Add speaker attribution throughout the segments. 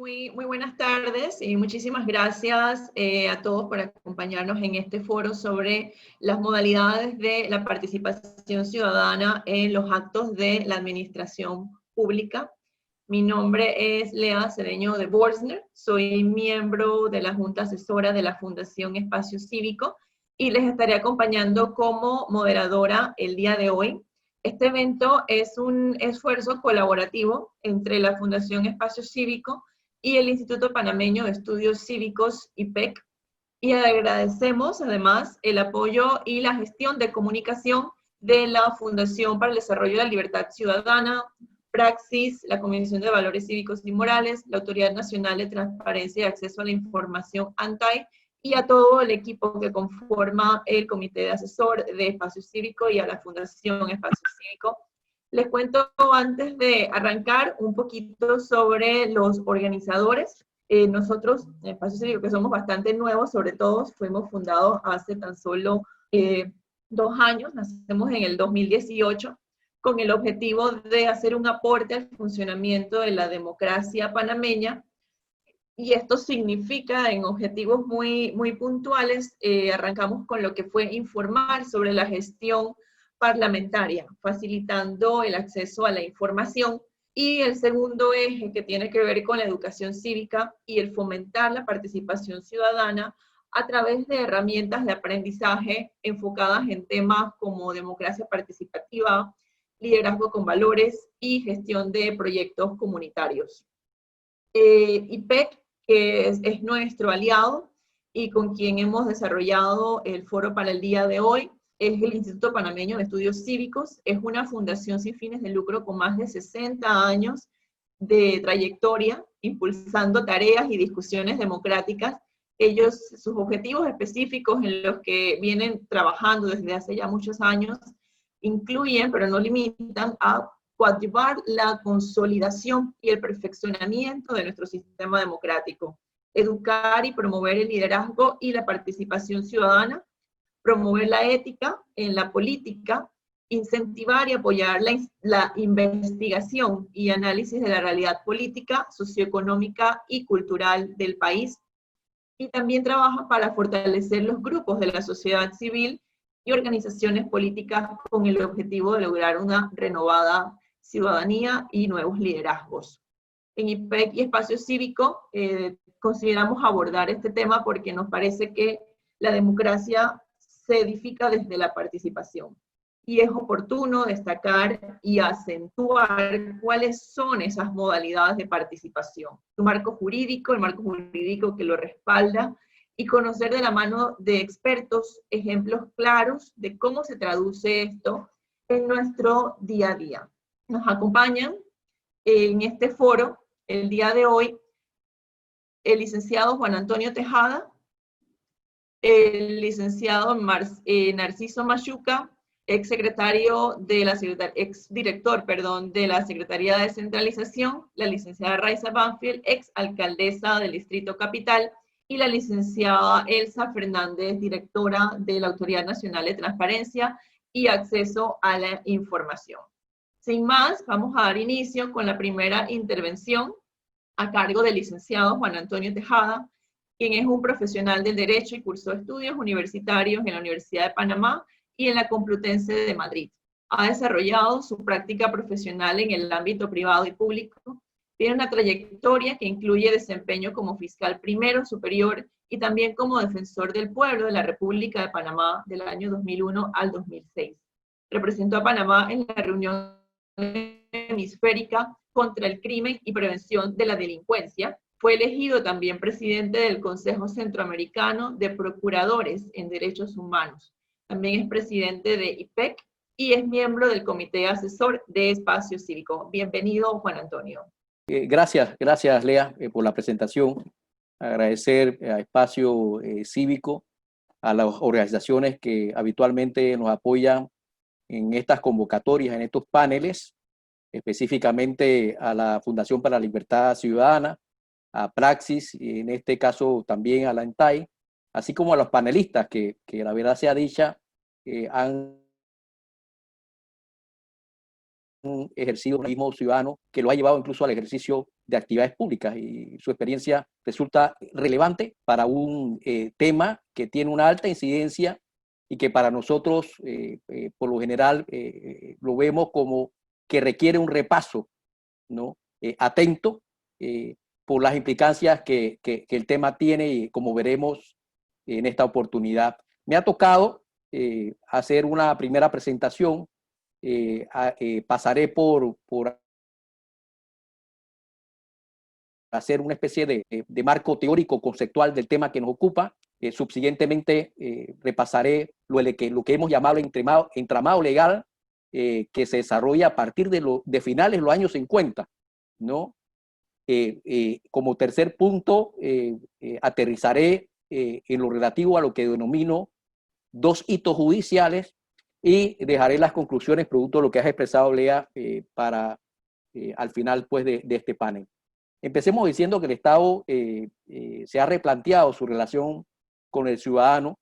Speaker 1: Muy buenas tardes y muchísimas gracias a todos por acompañarnos en este foro sobre las modalidades de la participación ciudadana en los actos de la administración pública. Mi nombre es Lea Cedeño de Borsner, soy miembro de la Junta Asesora de la Fundación Espacio Cívico y les estaré acompañando como moderadora el día de hoy. Este evento es un esfuerzo colaborativo entre la Fundación Espacio Cívico y el Instituto Panameño de Estudios Cívicos, IPEC, y agradecemos además el apoyo y la gestión de comunicación de la Fundación para el Desarrollo de la Libertad Ciudadana, Praxis, la Comisión de Valores Cívicos y Morales, la Autoridad Nacional de Transparencia y Acceso a la Información, ANTAI, y a todo el equipo que conforma el Comité de Asesor de Espacio Cívico y a la Fundación Espacio Cívico. Les cuento antes de arrancar un poquito sobre los organizadores. Nosotros, en Espacio Cívico, que somos bastante nuevos, sobre todo, fuimos fundados hace tan solo 2 años, nacemos en el 2018, con el objetivo de hacer un aporte al funcionamiento de la democracia panameña. Y esto significa, en objetivos muy puntuales, arrancamos con lo que fue informar sobre la gestión parlamentaria, facilitando el acceso a la información. Y el segundo eje, que tiene que ver con la educación cívica y el fomentar la participación ciudadana a través de herramientas de aprendizaje enfocadas en temas como democracia participativa, liderazgo con valores y gestión de proyectos comunitarios. IPEC, que es nuestro aliado y con quien hemos desarrollado el foro para el día de hoy, es el Instituto Panameño de Estudios Cívicos. Es una fundación sin fines de lucro con más de 60 años de trayectoria, impulsando tareas y discusiones democráticas. Sus objetivos específicos en los que vienen trabajando desde hace ya muchos años, incluyen, pero no limitan, a coadyuvar la consolidación y el perfeccionamiento de nuestro sistema democrático, educar y promover el liderazgo y la participación ciudadana, promover la ética en la política, incentivar y apoyar la investigación y análisis de la realidad política, socioeconómica y cultural del país, y también trabaja para fortalecer los grupos de la sociedad civil y organizaciones políticas con el objetivo de lograr una renovada ciudadanía y nuevos liderazgos. En IPEC y Espacio Cívico consideramos abordar este tema porque nos parece que la democracia se edifica desde la participación. Y es oportuno destacar y acentuar cuáles son esas modalidades de participación. El marco jurídico que lo respalda, y conocer de la mano de expertos ejemplos claros de cómo se traduce esto en nuestro día a día. Nos acompañan en este foro el día de hoy el licenciado Juan Antonio Tejada, el licenciado Narciso Machuca, exdirector de la Secretaría de Descentralización, la licenciada Raiza Banfield, exalcaldesa del Distrito Capital, y la licenciada Elsa Fernández, directora de la Autoridad Nacional de Transparencia y Acceso a la Información. Sin más, vamos a dar inicio con la primera intervención a cargo del licenciado Juan Antonio Tejada, quien es un profesional del derecho y cursó estudios universitarios en la Universidad de Panamá y en la Complutense de Madrid. Ha desarrollado su práctica profesional en el ámbito privado y público. Tiene una trayectoria que incluye desempeño como fiscal primero superior y también como defensor del pueblo de la República de Panamá del año 2001 al 2006. Representó a Panamá en la reunión hemisférica contra el crimen y prevención de la delincuencia. Fue elegido también presidente del Consejo Centroamericano de Procuradores en Derechos Humanos. También es presidente de IPEC y es miembro del Comité Asesor de Espacio Cívico. Bienvenido, Juan Antonio.
Speaker 2: Gracias, Lea, por la presentación. Agradecer a Espacio Cívico, a las organizaciones que habitualmente nos apoyan en estas convocatorias, en estos paneles, específicamente a la Fundación para la Libertad Ciudadana, a Praxis, y en este caso también a la ANTAI, así como a los panelistas que la verdad sea dicha, han ejercido un mismo ciudadano que lo ha llevado incluso al ejercicio de actividades públicas, y su experiencia resulta relevante para un tema que tiene una alta incidencia y que para nosotros por lo general lo vemos como que requiere un repaso, ¿no? Atento por las implicancias que el tema tiene, y como veremos en esta oportunidad. Me ha tocado hacer una primera presentación. Pasaré por hacer una especie de marco teórico conceptual del tema que nos ocupa. Subsiguientemente repasaré lo que hemos llamado el entramado legal que se desarrolla a partir de finales de los años 50, ¿no? Como tercer punto, aterrizaré en lo relativo a lo que denomino 2 hitos judiciales, y dejaré las conclusiones producto de lo que has expresado, Lea, para al final pues, de este panel. Empecemos diciendo que el Estado se ha replanteado su relación con el ciudadano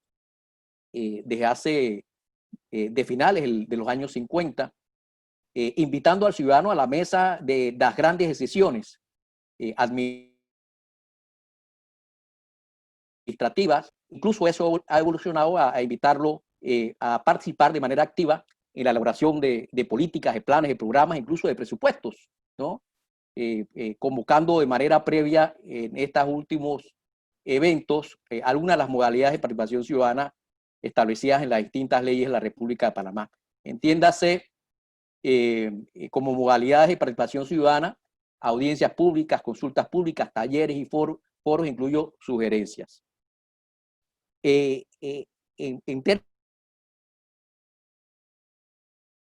Speaker 2: desde hace, de finales de los años 50, invitando al ciudadano a la mesa de las grandes decisiones administrativas. Incluso eso ha evolucionado a invitarlo a participar de manera activa en la elaboración de políticas, de planes, de programas, incluso de presupuestos, ¿no? Convocando de manera previa en estos últimos eventos algunas de las modalidades de participación ciudadana establecidas en las distintas leyes de la República de Panamá. Entiéndase como modalidades de participación ciudadana, audiencias públicas, consultas públicas, talleres y foros, incluyo sugerencias. En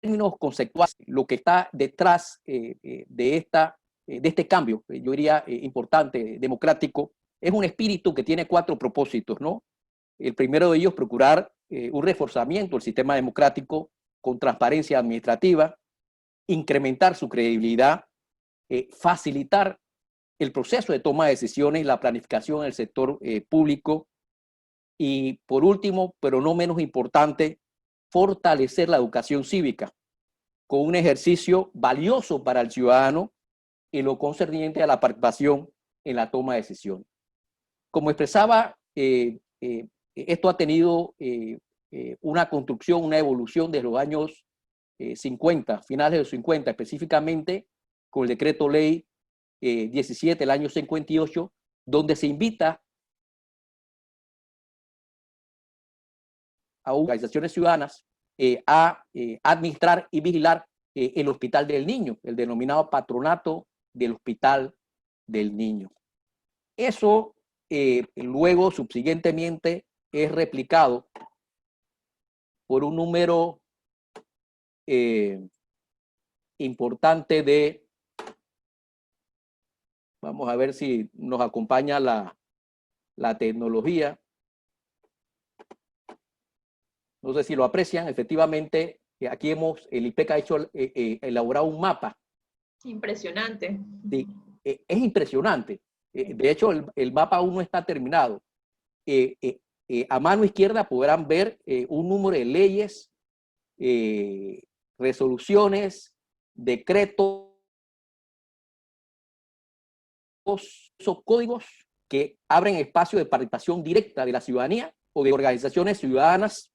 Speaker 2: términos conceptuales, lo que está detrás de este cambio, yo diría importante, democrático, es un espíritu que tiene 4 propósitos, ¿no? El primero de ellos, procurar un reforzamiento del sistema democrático con transparencia administrativa, incrementar su credibilidad, facilitar el proceso de toma de decisiones, la planificación del sector público, y por último, pero no menos importante, fortalecer la educación cívica con un ejercicio valioso para el ciudadano en lo concerniente a la participación en la toma de decisiones. Como expresaba, esto ha tenido una construcción, una evolución desde los años 50, finales de los 50, específicamente con el decreto ley 17 del año 58, donde se invita a organizaciones ciudadanas a administrar y vigilar el Hospital del Niño, el denominado Patronato del Hospital del Niño. Eso luego, subsiguientemente, es replicado por un número importante de, vamos a ver si nos acompaña la tecnología. No sé si lo aprecian, efectivamente, aquí el IPEC ha elaborado un mapa.
Speaker 1: Impresionante.
Speaker 2: Sí, es impresionante. De hecho, el mapa aún no está terminado. A mano izquierda podrán ver un número de leyes, resoluciones, decretos, esos códigos que abren espacio de participación directa de la ciudadanía o de organizaciones ciudadanas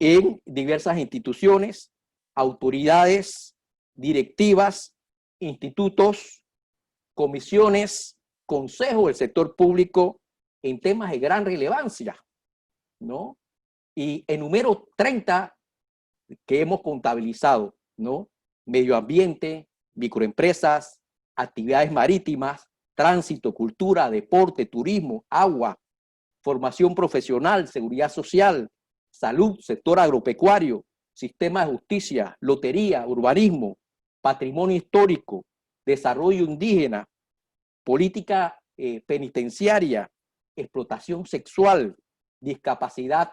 Speaker 2: en diversas instituciones, autoridades, directivas, institutos, comisiones, consejos del sector público en temas de gran relevancia, ¿no? Y enumero 30 que hemos contabilizado, ¿no? Medio ambiente, microempresas, actividades marítimas, tránsito, cultura, deporte, turismo, agua, formación profesional, seguridad social, salud, sector agropecuario, sistema de justicia, lotería, urbanismo, patrimonio histórico, desarrollo indígena, política penitenciaria, explotación sexual, discapacidad,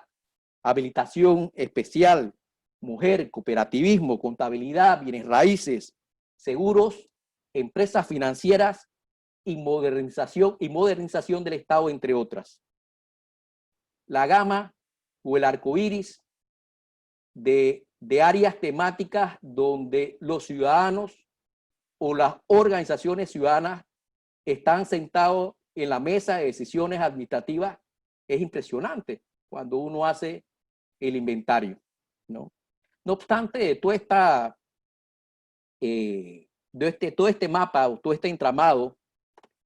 Speaker 2: habilitación especial, mujer, cooperativismo, contabilidad, bienes raíces, seguros, empresas financieras y modernización del Estado, entre otras. La gama o el arco iris de de áreas temáticas donde los ciudadanos o las organizaciones ciudadanas están sentados en la mesa de decisiones administrativas. Es impresionante cuando uno hace el inventario, ¿no? No obstante, todo este mapa o todo este entramado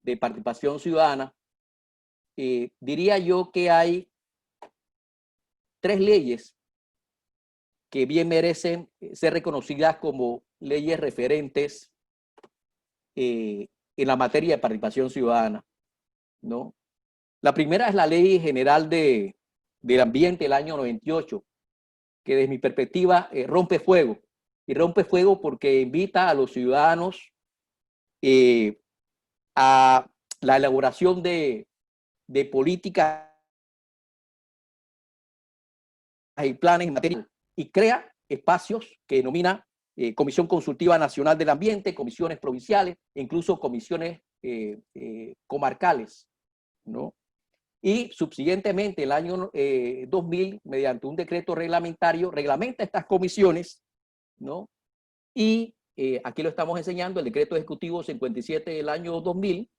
Speaker 2: de participación ciudadana, diría yo que hay 3 leyes que bien merecen ser reconocidas como leyes referentes en la materia de participación ciudadana, ¿no? La primera es la Ley General del Ambiente del año 98, que desde mi perspectiva rompe fuego. Y rompe fuego porque invita a los ciudadanos a la elaboración de políticas y planes en materia y crea espacios que denomina Comisión Consultiva Nacional del Ambiente, comisiones provinciales, incluso comisiones comarcales, ¿no? Y subsiguientemente, el año 2000, mediante un decreto reglamentario, reglamenta estas comisiones, ¿no? Y aquí lo estamos enseñando, el decreto ejecutivo 57 del año 2000,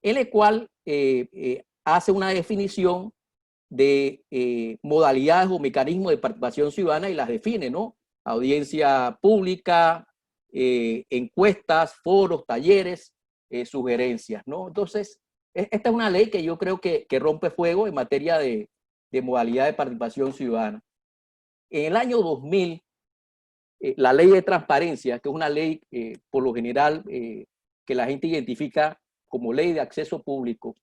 Speaker 2: en el cual hace una definición de modalidades o mecanismos de participación ciudadana y las define, ¿no? Audiencia pública, encuestas, foros, talleres, sugerencias, ¿no? Entonces, esta es una ley que yo creo que rompe fuego en materia de modalidad de participación ciudadana. En el año 2000, la ley de transparencia, que es una ley por lo general que la gente identifica como ley de acceso público,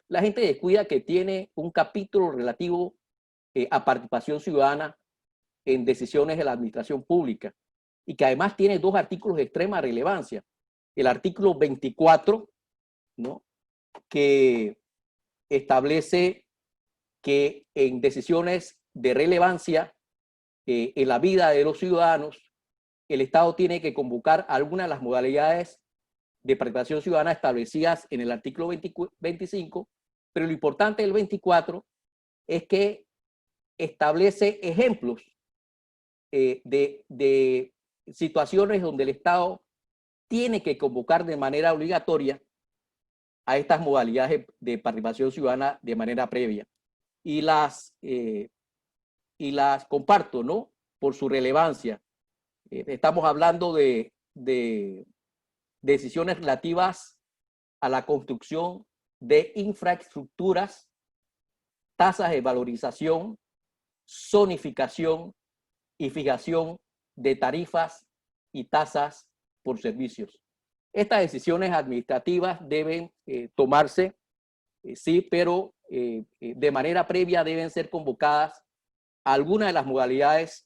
Speaker 2: la gente descuida que tiene un capítulo relativo a participación ciudadana en decisiones de la administración pública y que además tiene 2 artículos de extrema relevancia. El artículo 24, ¿no?, que establece que en decisiones de relevancia en la vida de los ciudadanos, el Estado tiene que convocar algunas de las modalidades de participación ciudadana establecidas en el artículo 25, pero lo importante del 24 es que establece ejemplos de situaciones donde el Estado tiene que convocar de manera obligatoria a estas modalidades de participación ciudadana de manera previa. Y las comparto, ¿no?, por su relevancia. Estamos hablando de decisiones relativas a la construcción de infraestructuras, tasas de valorización, zonificación y fijación de tarifas y tasas por servicios. Estas decisiones administrativas deben tomarse, sí, pero de manera previa deben ser convocadas a algunas de las modalidades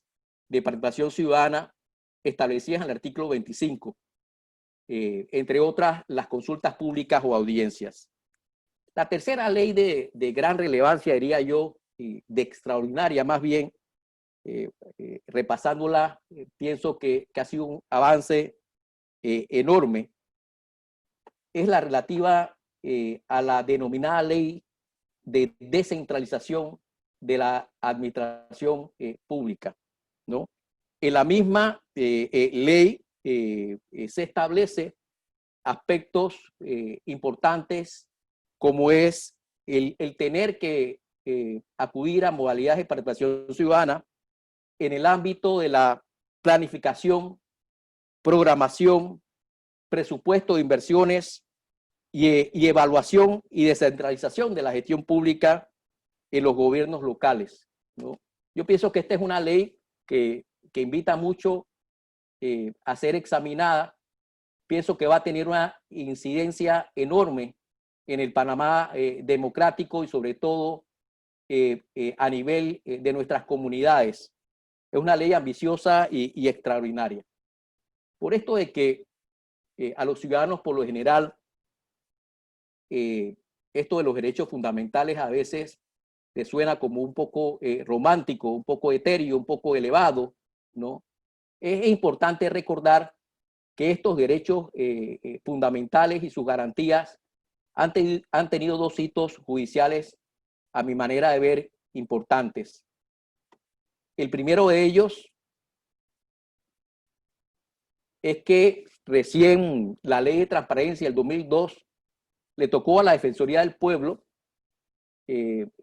Speaker 2: de participación ciudadana establecidas en el artículo 25, entre otras las consultas públicas o audiencias. La tercera ley de gran relevancia, diría yo, de extraordinaria más bien, repasándola, pienso que ha sido un avance enorme, es la relativa a la denominada ley de descentralización de la administración pública, ¿no? En la misma ley se establece aspectos importantes como es el tener que acudir a modalidades de participación ciudadana en el ámbito de la planificación, programación, presupuesto de inversiones y evaluación y descentralización de la gestión pública en los gobiernos locales, ¿no? Yo pienso que esta es una ley que invita mucho a ser examinada. Pienso que va a tener una incidencia enorme en el Panamá democrático y sobre todo a nivel de nuestras comunidades. Es una ley ambiciosa y extraordinaria. Por esto de que a los ciudadanos por lo general esto de los derechos fundamentales a veces les suena como un poco romántico, un poco etéreo, un poco elevado, ¿no? Es importante recordar que estos derechos fundamentales y sus garantías han tenido 2 hitos judiciales, a mi manera de ver, importantes. El primero de ellos es que recién la ley de transparencia del 2002 le tocó a la Defensoría del Pueblo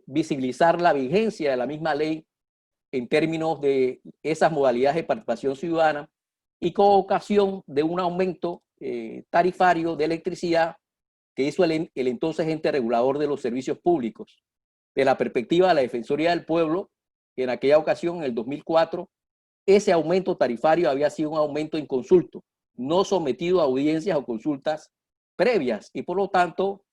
Speaker 2: visibilizar la vigencia de la misma ley en términos de esas modalidades de participación ciudadana y con ocasión de un aumento tarifario de electricidad que hizo el entonces ente regulador de los servicios públicos. De la perspectiva de la Defensoría del Pueblo, en aquella ocasión, en el 2004, ese aumento tarifario había sido un aumento inconsulto, no sometido a audiencias o consultas previas y por lo tanto,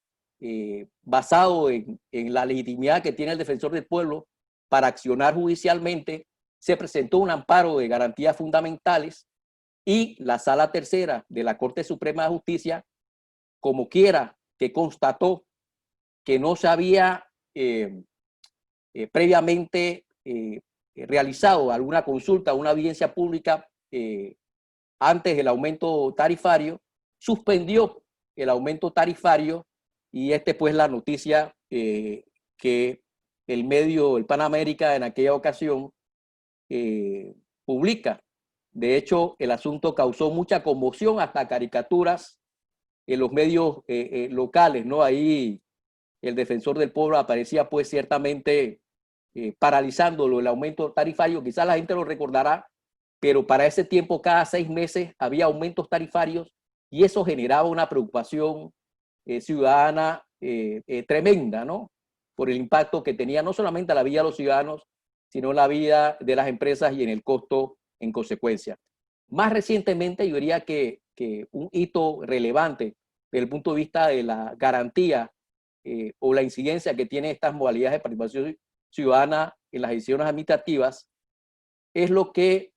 Speaker 2: basado en la legitimidad que tiene el defensor del pueblo para accionar judicialmente, se presentó un amparo de garantías fundamentales y la Sala Tercera de la Corte Suprema de Justicia, como quiera que constató que no se había previamente realizado alguna consulta, una audiencia pública antes del aumento tarifario, suspendió el aumento tarifario y pues la noticia que el medio, el Panamérica, en aquella ocasión publica. De hecho, el asunto causó mucha conmoción, hasta caricaturas en los medios locales, ¿no? Ahí el defensor del pueblo aparecía pues ciertamente paralizándolo, el aumento tarifario. Quizás la gente lo recordará, pero para ese tiempo cada 6 meses había aumentos tarifarios y eso generaba una preocupación ciudadana tremenda, ¿no? Por el impacto que tenía no solamente a la vida de los ciudadanos, sino en la vida de las empresas y en el costo en consecuencia. Más recientemente, yo diría que un hito relevante desde el punto de vista de la garantía o la incidencia que tienen estas modalidades de participación ciudadana en las decisiones administrativas es lo que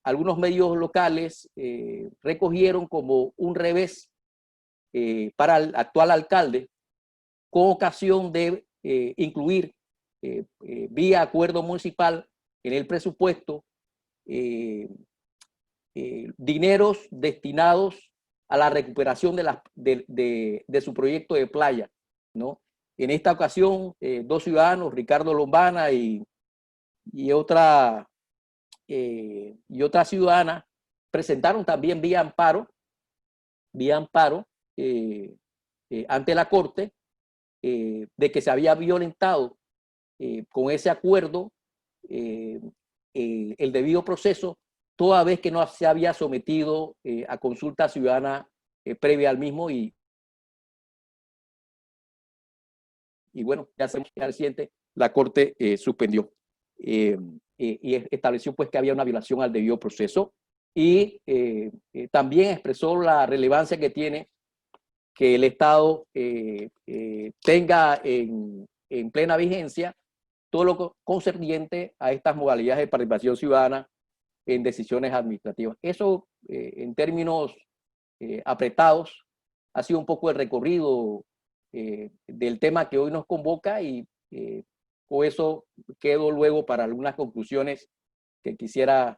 Speaker 2: algunos medios locales recogieron como un revés para el actual alcalde con ocasión de incluir vía acuerdo municipal en el presupuesto dineros destinados a la recuperación de su proyecto de playa, ¿no? En esta ocasión, 2 ciudadanos, Ricardo Lombana y otra ciudadana, presentaron también vía amparo ante la Corte de que se había violentado con ese acuerdo el debido proceso, toda vez que no se había sometido a consulta ciudadana previa al mismo y bueno, ya reciente la Corte suspendió y estableció pues que había una violación al debido proceso y también expresó la relevancia que tiene que el Estado tenga en plena vigencia todo lo concerniente a estas modalidades de participación ciudadana en decisiones administrativas. Eso, en términos apretados, ha sido un poco el recorrido del tema que hoy nos convoca y con eso quedo luego para algunas conclusiones que quisiera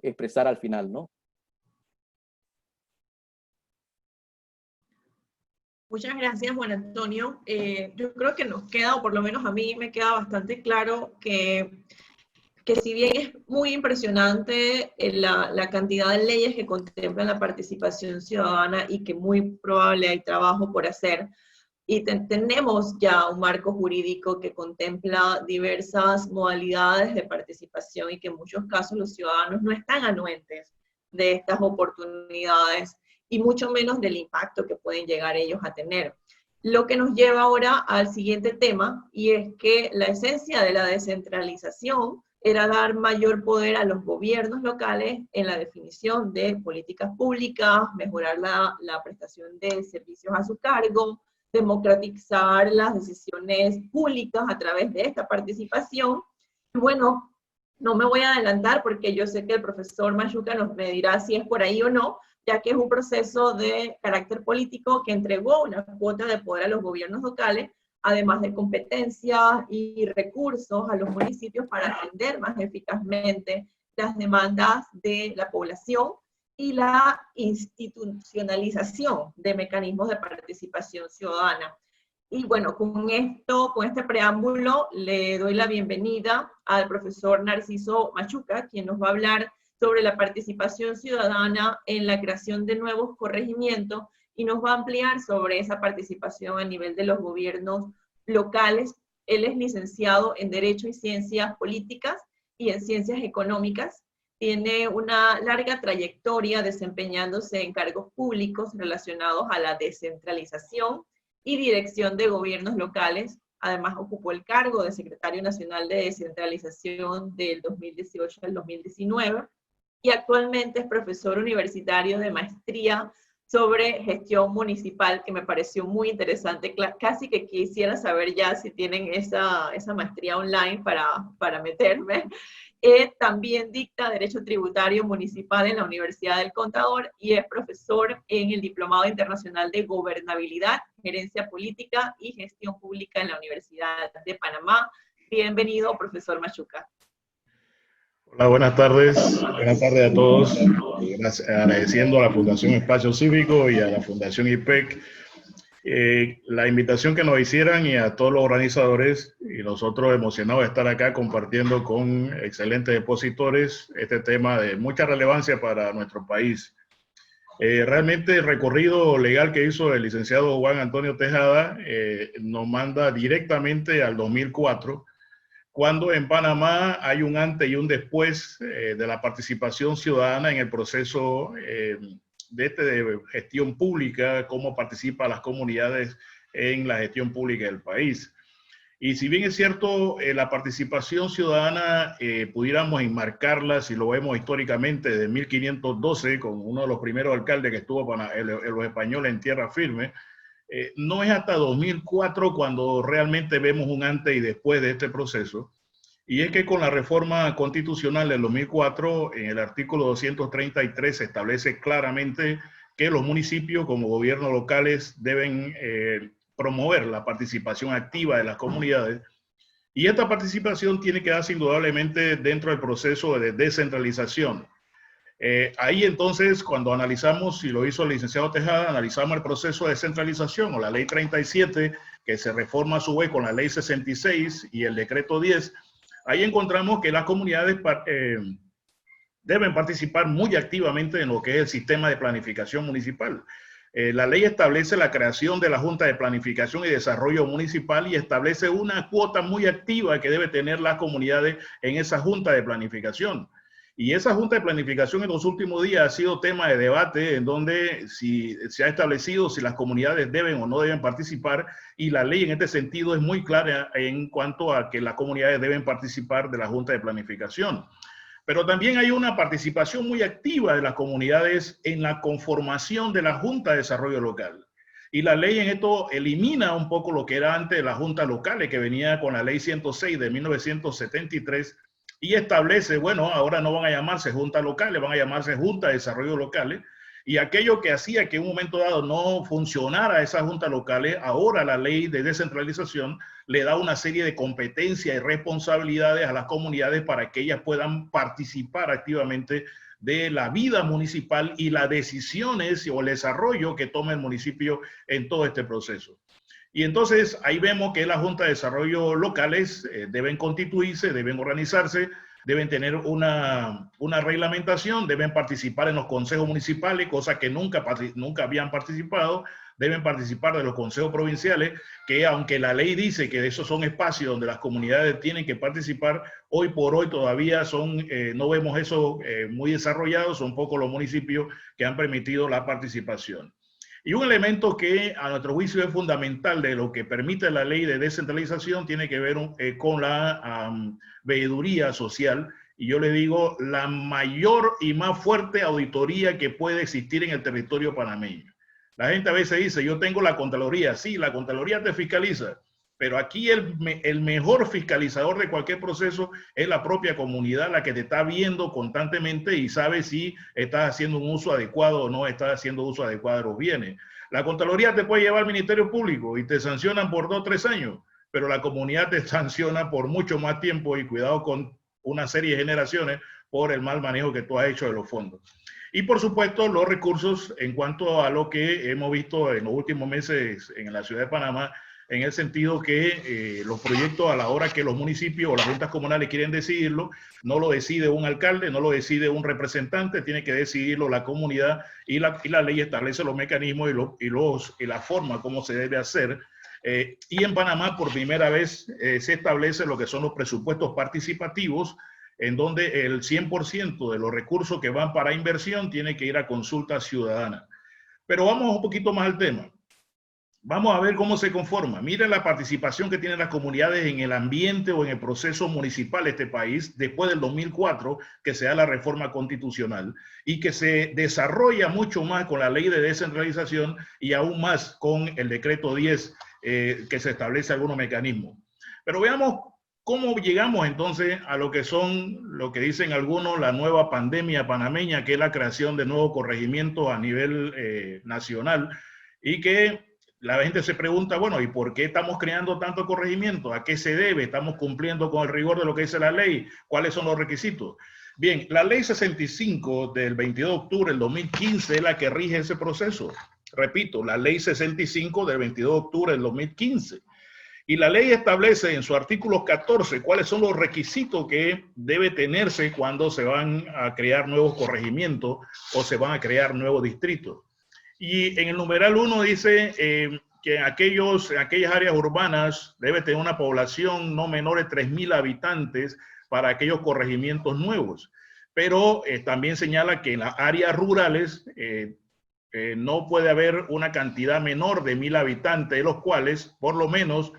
Speaker 2: expresar al final, ¿no?
Speaker 1: Muchas gracias, Juan Antonio. Yo creo que nos queda, o por lo menos a mí me queda bastante claro que si bien es muy impresionante la cantidad de leyes que contemplan la participación ciudadana y que muy probable hay trabajo por hacer, y tenemos ya un marco jurídico que contempla diversas modalidades de participación y que en muchos casos los ciudadanos no están anuentes de estas oportunidades y mucho menos del impacto que pueden llegar ellos a tener. Lo que nos lleva ahora al siguiente tema, y es que la esencia de la descentralización era dar mayor poder a los gobiernos locales en la definición de políticas públicas, mejorar la prestación de servicios a su cargo, democratizar las decisiones públicas a través de esta participación. Y bueno, no me voy a adelantar porque yo sé que el profesor Machuca me dirá si es por ahí o no, ya que es un proceso de carácter político que entregó una cuota de poder a los gobiernos locales, además de competencias y recursos a los municipios para atender más eficazmente las demandas de la población y la institucionalización de mecanismos de participación ciudadana. Y bueno, con este preámbulo, le doy la bienvenida al profesor Narciso Machuca, quien nos va a hablar sobre la participación ciudadana en la creación de nuevos corregimientos y nos va a ampliar sobre esa participación a nivel de los gobiernos locales. Él es licenciado en Derecho y Ciencias Políticas y en Ciencias Económicas. Tiene una larga trayectoria desempeñándose en cargos públicos relacionados a la descentralización y dirección de gobiernos locales. Además, ocupó el cargo de Secretario Nacional de Descentralización del 2018 al 2019 y actualmente es profesor universitario de maestría sobre gestión municipal, que me pareció muy interesante. Casi que quisiera saber ya si tienen esa maestría online para meterme. También dicta Derecho Tributario Municipal en la Universidad del Contador y es profesor en el Diplomado Internacional de Gobernabilidad, Gerencia Política y Gestión Pública en la Universidad de Panamá. Bienvenido, profesor Machuca.
Speaker 3: Hola, buenas tardes. Buenas tardes a todos. Gracias, agradeciendo a la Fundación Espacio Cívico y a la Fundación IPEC la invitación que nos hicieran y a todos los organizadores, y nosotros emocionados de estar acá compartiendo con excelentes expositores este tema de mucha relevancia para nuestro país. Realmente el recorrido legal que hizo el licenciado Juan Antonio Tejada nos manda directamente al 2004, cuando en Panamá hay un antes y un después de la participación ciudadana en el proceso de gestión pública, cómo participan las comunidades en la gestión pública del país. Y si bien es cierto, la participación ciudadana pudiéramos enmarcarla, si lo vemos históricamente, de 1512, con uno de los primeros alcaldes que estuvo los españoles en tierra firme, no es hasta 2004 cuando realmente vemos un antes y después de este proceso. Y es que con la reforma constitucional del 2004, en el artículo 233 se establece claramente que los municipios como gobiernos locales deben promover la participación activa de las comunidades. Y esta participación tiene que darse indudablemente dentro del proceso de descentralización. Ahí entonces, cuando analizamos, y lo hizo el licenciado Tejada, analizamos el proceso de descentralización o la ley 37, que se reforma a su vez con la ley 66 y el decreto 10, ahí encontramos que las comunidades deben participar muy activamente en lo que es el sistema de planificación municipal. La ley establece la creación de la Junta de Planificación y Desarrollo Municipal y establece una cuota muy activa que debe tener las comunidades en esa Junta de Planificación. Y esa Junta de Planificación en los últimos días ha sido tema de debate en donde se ha establecido si las comunidades deben o no deben participar, y la ley en este sentido es muy clara en cuanto a que las comunidades deben participar de la Junta de Planificación. Pero también hay una participación muy activa de las comunidades en la conformación de la Junta de Desarrollo Local. Y la ley en esto elimina un poco lo que era antes las juntas locales, que venía con la ley 106 de 1973, y establece, bueno, ahora no van a llamarse juntas locales, van a llamarse Junta de Desarrollo Locales, y aquello que hacía que en un momento dado no funcionara esas juntas locales, ahora la ley de descentralización le da una serie de competencias y responsabilidades a las comunidades para que ellas puedan participar activamente de la vida municipal y las decisiones o el desarrollo que toma el municipio en todo este proceso. Y entonces ahí vemos que las juntas de desarrollo locales deben constituirse, deben organizarse, deben tener una reglamentación, deben participar en los consejos municipales, cosa que nunca habían participado, deben participar de los consejos provinciales, que aunque la ley dice que esos son espacios donde las comunidades tienen que participar, hoy por hoy todavía no vemos eso muy desarrollado, son pocos los municipios que han permitido la participación. Y un elemento que a nuestro juicio es fundamental de lo que permite la ley de descentralización tiene que ver con la veeduría social, y yo le digo la mayor y más fuerte auditoría que puede existir en el territorio panameño. La gente a veces dice, yo tengo la Contraloría. Sí, la Contraloría te fiscaliza, pero aquí el mejor fiscalizador de cualquier proceso es la propia comunidad, la que te está viendo constantemente y sabe si estás haciendo un uso adecuado o no estás haciendo uso adecuado de los bienes. La Contraloría te puede llevar al Ministerio Público y te sancionan por 2 o 3 años, pero la comunidad te sanciona por mucho más tiempo, y cuidado con una serie de generaciones por el mal manejo que tú has hecho de los fondos. Y por supuesto los recursos en cuanto a lo que hemos visto en los últimos meses en la ciudad de Panamá. en el sentido que los proyectos, a la hora que los municipios o las juntas comunales quieren decidirlo, no lo decide un alcalde, no lo decide un representante, tiene que decidirlo la comunidad, y la ley establece los mecanismos y la forma como se debe hacer. Y en Panamá por primera vez se establece lo que son los presupuestos participativos, en donde el 100% de los recursos que van para inversión tiene que ir a consulta ciudadana. Pero vamos un poquito más al tema. Vamos a ver cómo se conforma. Miren la participación que tienen las comunidades en el ambiente o en el proceso municipal de este país después del 2004, que se da la reforma constitucional y que se desarrolla mucho más con la ley de descentralización y aún más con el decreto 10, que se establece algunos mecanismos. Pero veamos cómo llegamos entonces a lo que son, lo que dicen algunos, la nueva pandemia panameña, que es la creación de nuevos corregimientos a nivel nacional, y que la gente se pregunta, bueno, ¿y por qué estamos creando tanto corregimiento? ¿A qué se debe? ¿Estamos cumpliendo con el rigor de lo que dice la ley? ¿Cuáles son los requisitos? Bien, la ley 65 del 22 de octubre del 2015 es la que rige ese proceso. Repito, la ley 65 del 22 de octubre del 2015. Y la ley establece en su artículo 14 cuáles son los requisitos que debe tenerse cuando se van a crear nuevos corregimientos o se van a crear nuevos distritos. Y en el numeral 1 dice que aquellas áreas urbanas debe tener una población no menor de 3,000 habitantes para aquellos corregimientos nuevos. Pero también señala que en las áreas rurales no puede haber una cantidad menor de 1,000 habitantes, de los cuales por lo menos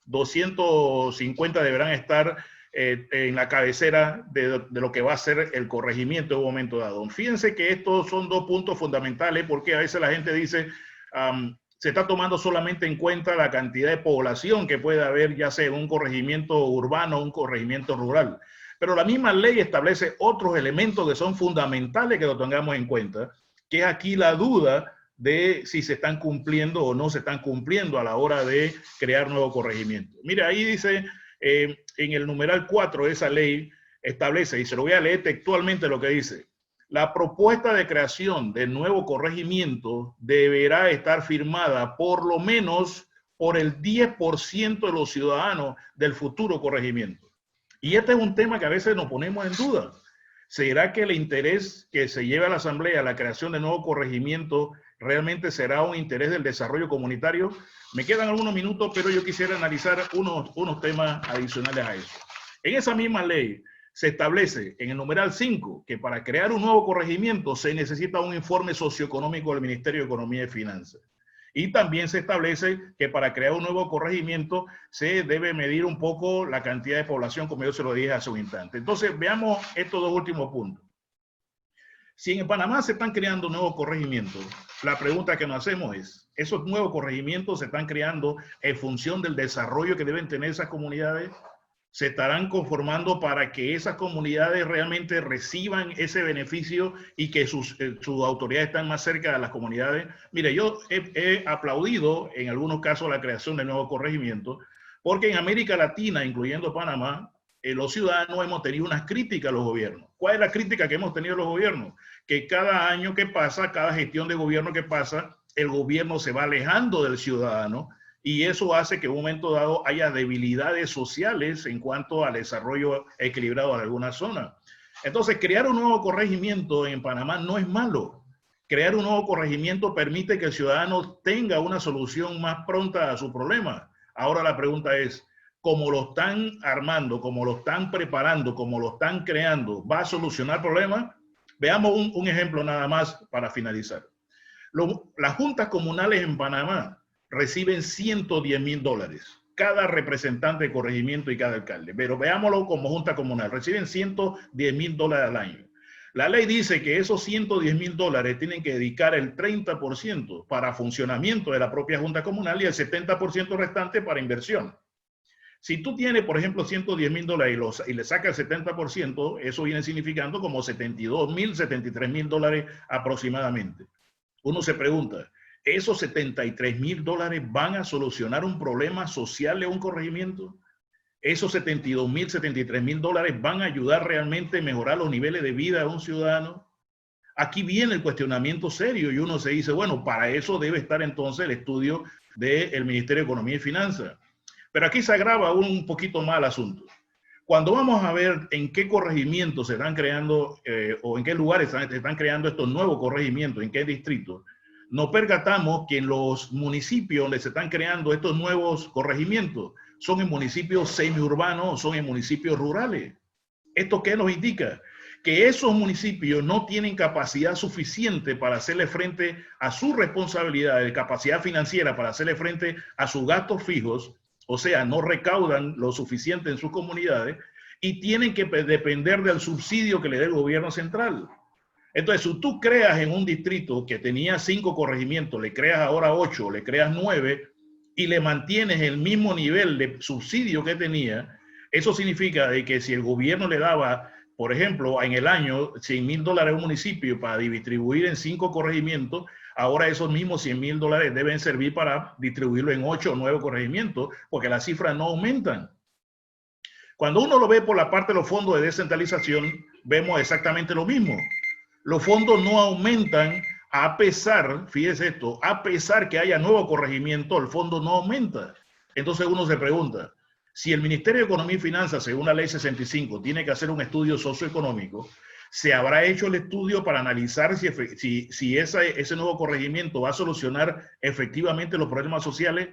Speaker 3: 250 deberán estar en la cabecera de lo que va a ser el corregimiento en un momento dado. Fíjense que estos son dos puntos fundamentales, porque a veces la gente dice, se está tomando solamente en cuenta la cantidad de población que puede haber, ya sea en un corregimiento urbano o un corregimiento rural. Pero la misma ley establece otros elementos que son fundamentales que lo tengamos en cuenta, que es aquí la duda de si se están cumpliendo o no se están cumpliendo a la hora de crear nuevos corregimientos. Mire, ahí dice, en el numeral 4 de esa ley establece, y se lo voy a leer textualmente lo que dice: la propuesta de creación de nuevo corregimiento deberá estar firmada por lo menos por el 10% de los ciudadanos del futuro corregimiento. Y este es un tema que a veces nos ponemos en duda. ¿Será que el interés que se lleve a la Asamblea a la creación de nuevo corregimiento realmente será un interés del desarrollo comunitario? Me quedan algunos minutos, pero yo quisiera analizar unos temas adicionales a eso. En esa misma ley se establece en el numeral 5 que para crear un nuevo corregimiento se necesita un informe socioeconómico del Ministerio de Economía y Finanzas. Y también se establece que para crear un nuevo corregimiento se debe medir un poco la cantidad de población, como yo se lo dije hace un instante. Entonces, veamos estos dos últimos puntos. Si en Panamá se están creando nuevos corregimientos, la pregunta que nos hacemos es, ¿esos nuevos corregimientos se están creando en función del desarrollo que deben tener esas comunidades? ¿Se estarán conformando para que esas comunidades realmente reciban ese beneficio y que sus autoridades están más cerca de las comunidades? Mire, yo he aplaudido en algunos casos la creación de nuevos corregimientos, porque en América Latina, incluyendo Panamá, los ciudadanos hemos tenido unas críticas a los gobiernos. ¿Cuál es la crítica que hemos tenido a los gobiernos? Que cada año que pasa, cada gestión de gobierno que pasa, el gobierno se va alejando del ciudadano, y eso hace que en un momento dado haya debilidades sociales en cuanto al desarrollo equilibrado de alguna zona. Entonces, crear un nuevo corregimiento en Panamá no es malo. Crear un nuevo corregimiento permite que el ciudadano tenga una solución más pronta a su problema. Ahora la pregunta es, ¿cómo lo están armando, cómo lo están preparando, cómo lo están creando, va a solucionar problemas? Veamos un ejemplo nada más para finalizar. Las juntas comunales en Panamá reciben $110,000 cada representante de corregimiento y cada alcalde. Pero veámoslo como junta comunal. Reciben $110,000 al año. La ley dice que esos $110,000 tienen que dedicar el 30% para funcionamiento de la propia junta comunal y el 70% restante para inversión. Si tú tienes, por ejemplo, $110,000 y le sacas el 70%, eso viene significando como $72,000, $73,000 aproximadamente. Uno se pregunta, ¿esos $73,000 van a solucionar un problema social de un corregimiento? ¿Esos $72,000, $73,000 van a ayudar realmente a mejorar los niveles de vida de un ciudadano? Aquí viene el cuestionamiento serio y uno se dice, bueno, para eso debe estar entonces el estudio del Ministerio de Economía y Finanzas. Pero aquí se agrava un poquito más el asunto. Cuando vamos a ver en qué corregimientos se están creando o en qué lugares se están creando estos nuevos corregimientos, en qué distritos, nos percatamos que en los municipios donde se están creando estos nuevos corregimientos son en municipios semiurbanos, son en municipios rurales. ¿Esto qué nos indica? Que esos municipios no tienen capacidad suficiente para hacerle frente a sus responsabilidades, capacidad financiera para hacerle frente a sus gastos fijos, o sea, no recaudan lo suficiente en sus comunidades y tienen que depender del subsidio que le dé el gobierno central. Entonces, si tú creas en un distrito que tenía 5 corregimientos, le creas ahora 8, le creas 9 y le mantienes el mismo nivel de subsidio que tenía, eso significa de que si el gobierno le daba, por ejemplo, en el año $100,000 a un municipio para distribuir en 5 corregimientos, ahora esos mismos $100,000 deben servir para distribuirlo en 8 o 9 corregimientos, porque las cifras no aumentan. Cuando uno lo ve por la parte de los fondos de descentralización, vemos exactamente lo mismo. Los fondos no aumentan a pesar, fíjese esto, a pesar que haya nuevo corregimiento, el fondo no aumenta. Entonces uno se pregunta, si el Ministerio de Economía y Finanzas, según la Ley 65, tiene que hacer un estudio socioeconómico, ¿se habrá hecho el estudio para analizar si ese nuevo corregimiento va a solucionar efectivamente los problemas sociales?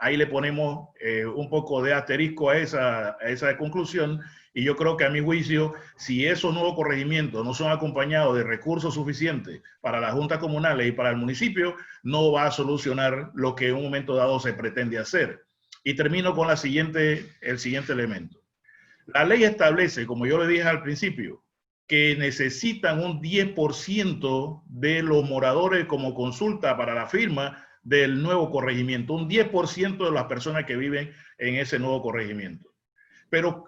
Speaker 3: Ahí le ponemos un poco de asterisco a esa conclusión, y yo creo que a mi juicio, si esos nuevos corregimientos no son acompañados de recursos suficientes para las juntas comunales y para el municipio, no va a solucionar lo que en un momento dado se pretende hacer. Y termino con el siguiente elemento. La ley establece, como yo le dije al principio, que necesitan un 10% de los moradores como consulta para la firma del nuevo corregimiento, un 10% de las personas que viven en ese nuevo corregimiento. Pero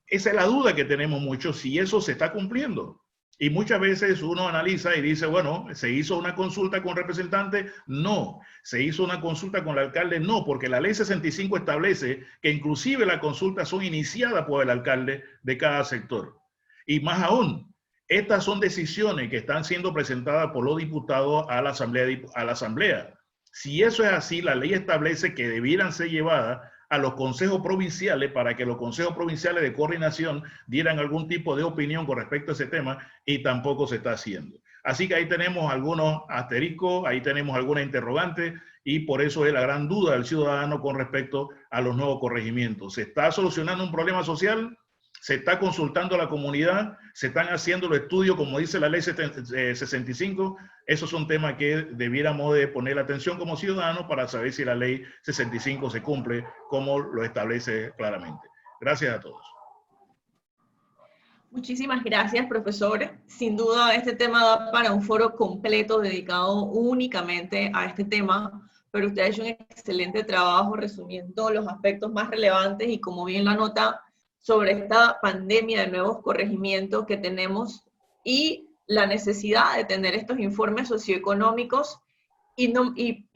Speaker 3: esa es la duda que tenemos muchos, si eso se está cumpliendo. Y muchas veces uno analiza y dice, bueno, ¿se hizo una consulta con representantes? No. ¿Se hizo una consulta con el alcalde? No, porque la ley 65 establece que inclusive las consultas son iniciadas por el alcalde de cada sector. Y más aún, estas son decisiones que están siendo presentadas por los diputados a la asamblea. Si eso es así, la ley establece que debieran ser llevadas a los consejos provinciales para que los consejos provinciales de coordinación dieran algún tipo de opinión con respecto a ese tema, y tampoco se está haciendo. Así que ahí tenemos algunos asteriscos, ahí tenemos algunas interrogantes, y por eso es la gran duda del ciudadano con respecto a los nuevos corregimientos. ¿Se está solucionando un problema social? ¿Se está consultando a la comunidad? ¿Se están haciendo los estudios como dice la ley 65? Esos son temas que debiéramos de poner atención como ciudadanos para saber si la ley 65 se cumple como lo establece claramente. Gracias a todos.
Speaker 1: Muchísimas gracias, profesor. Sin duda, este tema da para un foro completo dedicado únicamente a este tema, pero usted ha hecho un excelente trabajo resumiendo los aspectos más relevantes y, como bien la nota, sobre esta pandemia de nuevos corregimientos que tenemos y la necesidad de tener estos informes socioeconómicos. Y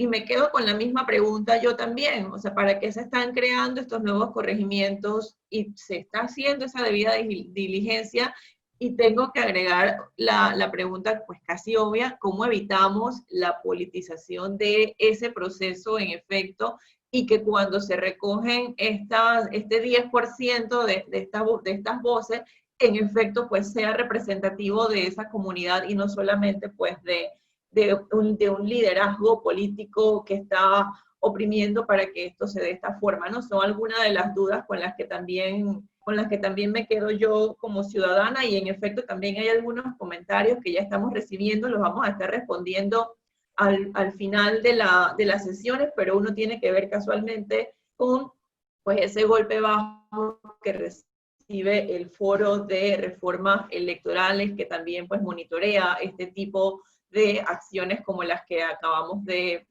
Speaker 1: me quedo con la misma pregunta yo también, o sea, ¿para qué se están creando estos nuevos corregimientos y se está haciendo esa debida diligencia? Y tengo que agregar la pregunta pues casi obvia, ¿cómo evitamos la politización de ese proceso en efecto? Y que cuando se recogen este 10% de estas voces, en efecto, pues sea representativo de esa comunidad y no solamente pues de un liderazgo político que está oprimiendo para que esto se dé de esta forma, ¿no? Son algunas de las dudas con las que también me quedo yo como ciudadana, y en efecto también hay algunos comentarios que ya estamos recibiendo, los vamos a estar respondiendo al final de las sesiones, pero uno tiene que ver casualmente con pues, ese golpe bajo que recibe el Foro de Reformas Electorales, que también pues, monitorea este tipo de acciones como las que acabamos de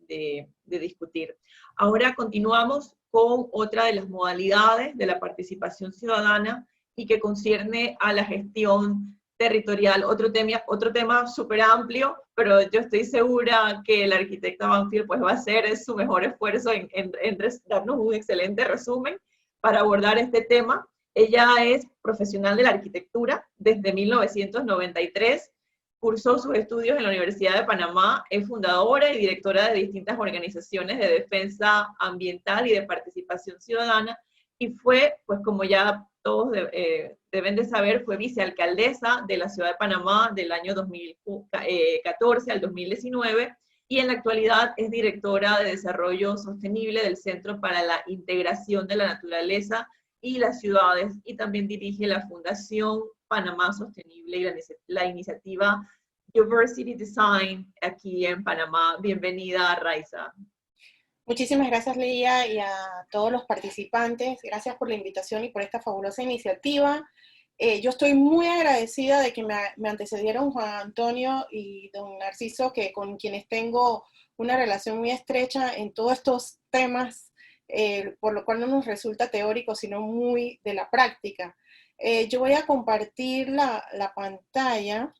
Speaker 1: discutir. Ahora continuamos con otra de las modalidades de la participación ciudadana y que concierne a la gestión territorial, otro tema súper amplio, pero yo estoy segura que la arquitecta Banfield pues va a hacer su mejor esfuerzo en darnos un excelente resumen para abordar este tema. Ella es profesional de la arquitectura desde 1993, Cursó sus estudios en la Universidad de Panamá, es fundadora y directora de distintas organizaciones de defensa ambiental y de participación ciudadana, y fue, pues como ya todos deben de saber, fue vicealcaldesa de la ciudad de Panamá del año 2014 al 2019, y en la actualidad es directora de desarrollo sostenible del Centro para la Integración de la Naturaleza y las Ciudades, y también dirige la Fundación Panamá Sostenible y la iniciativa Diversity Design aquí en Panamá. Bienvenida, Raiza.
Speaker 4: Muchísimas gracias, Leia, y a todos los participantes. Gracias por la invitación y por esta fabulosa iniciativa. Yo estoy muy agradecida de que me antecedieron Juan Antonio y don Narciso, con quienes tengo una relación muy estrecha en todos estos temas, por lo cual no nos resulta teórico, sino muy de la práctica. Yo voy a compartir la pantalla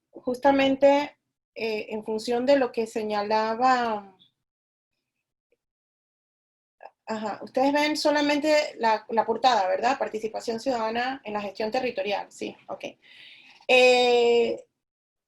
Speaker 4: justamente en función de lo que señalaba. Ajá, ustedes ven solamente la portada, ¿verdad? Participación ciudadana en la gestión territorial, sí, ok.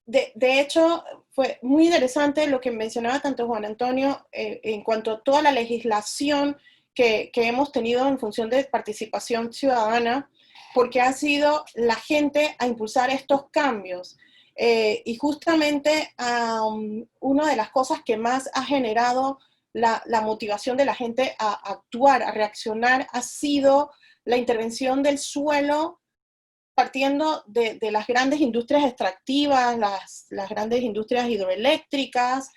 Speaker 4: De hecho, fue muy interesante lo que mencionaba tanto Juan Antonio en cuanto a toda la legislación que hemos tenido en función de participación ciudadana, porque ha sido la gente a impulsar estos cambios. Y justamente una de las cosas que más ha generado la motivación de la gente a actuar, a reaccionar, ha sido la intervención del suelo, partiendo de las grandes industrias extractivas, las grandes industrias hidroeléctricas,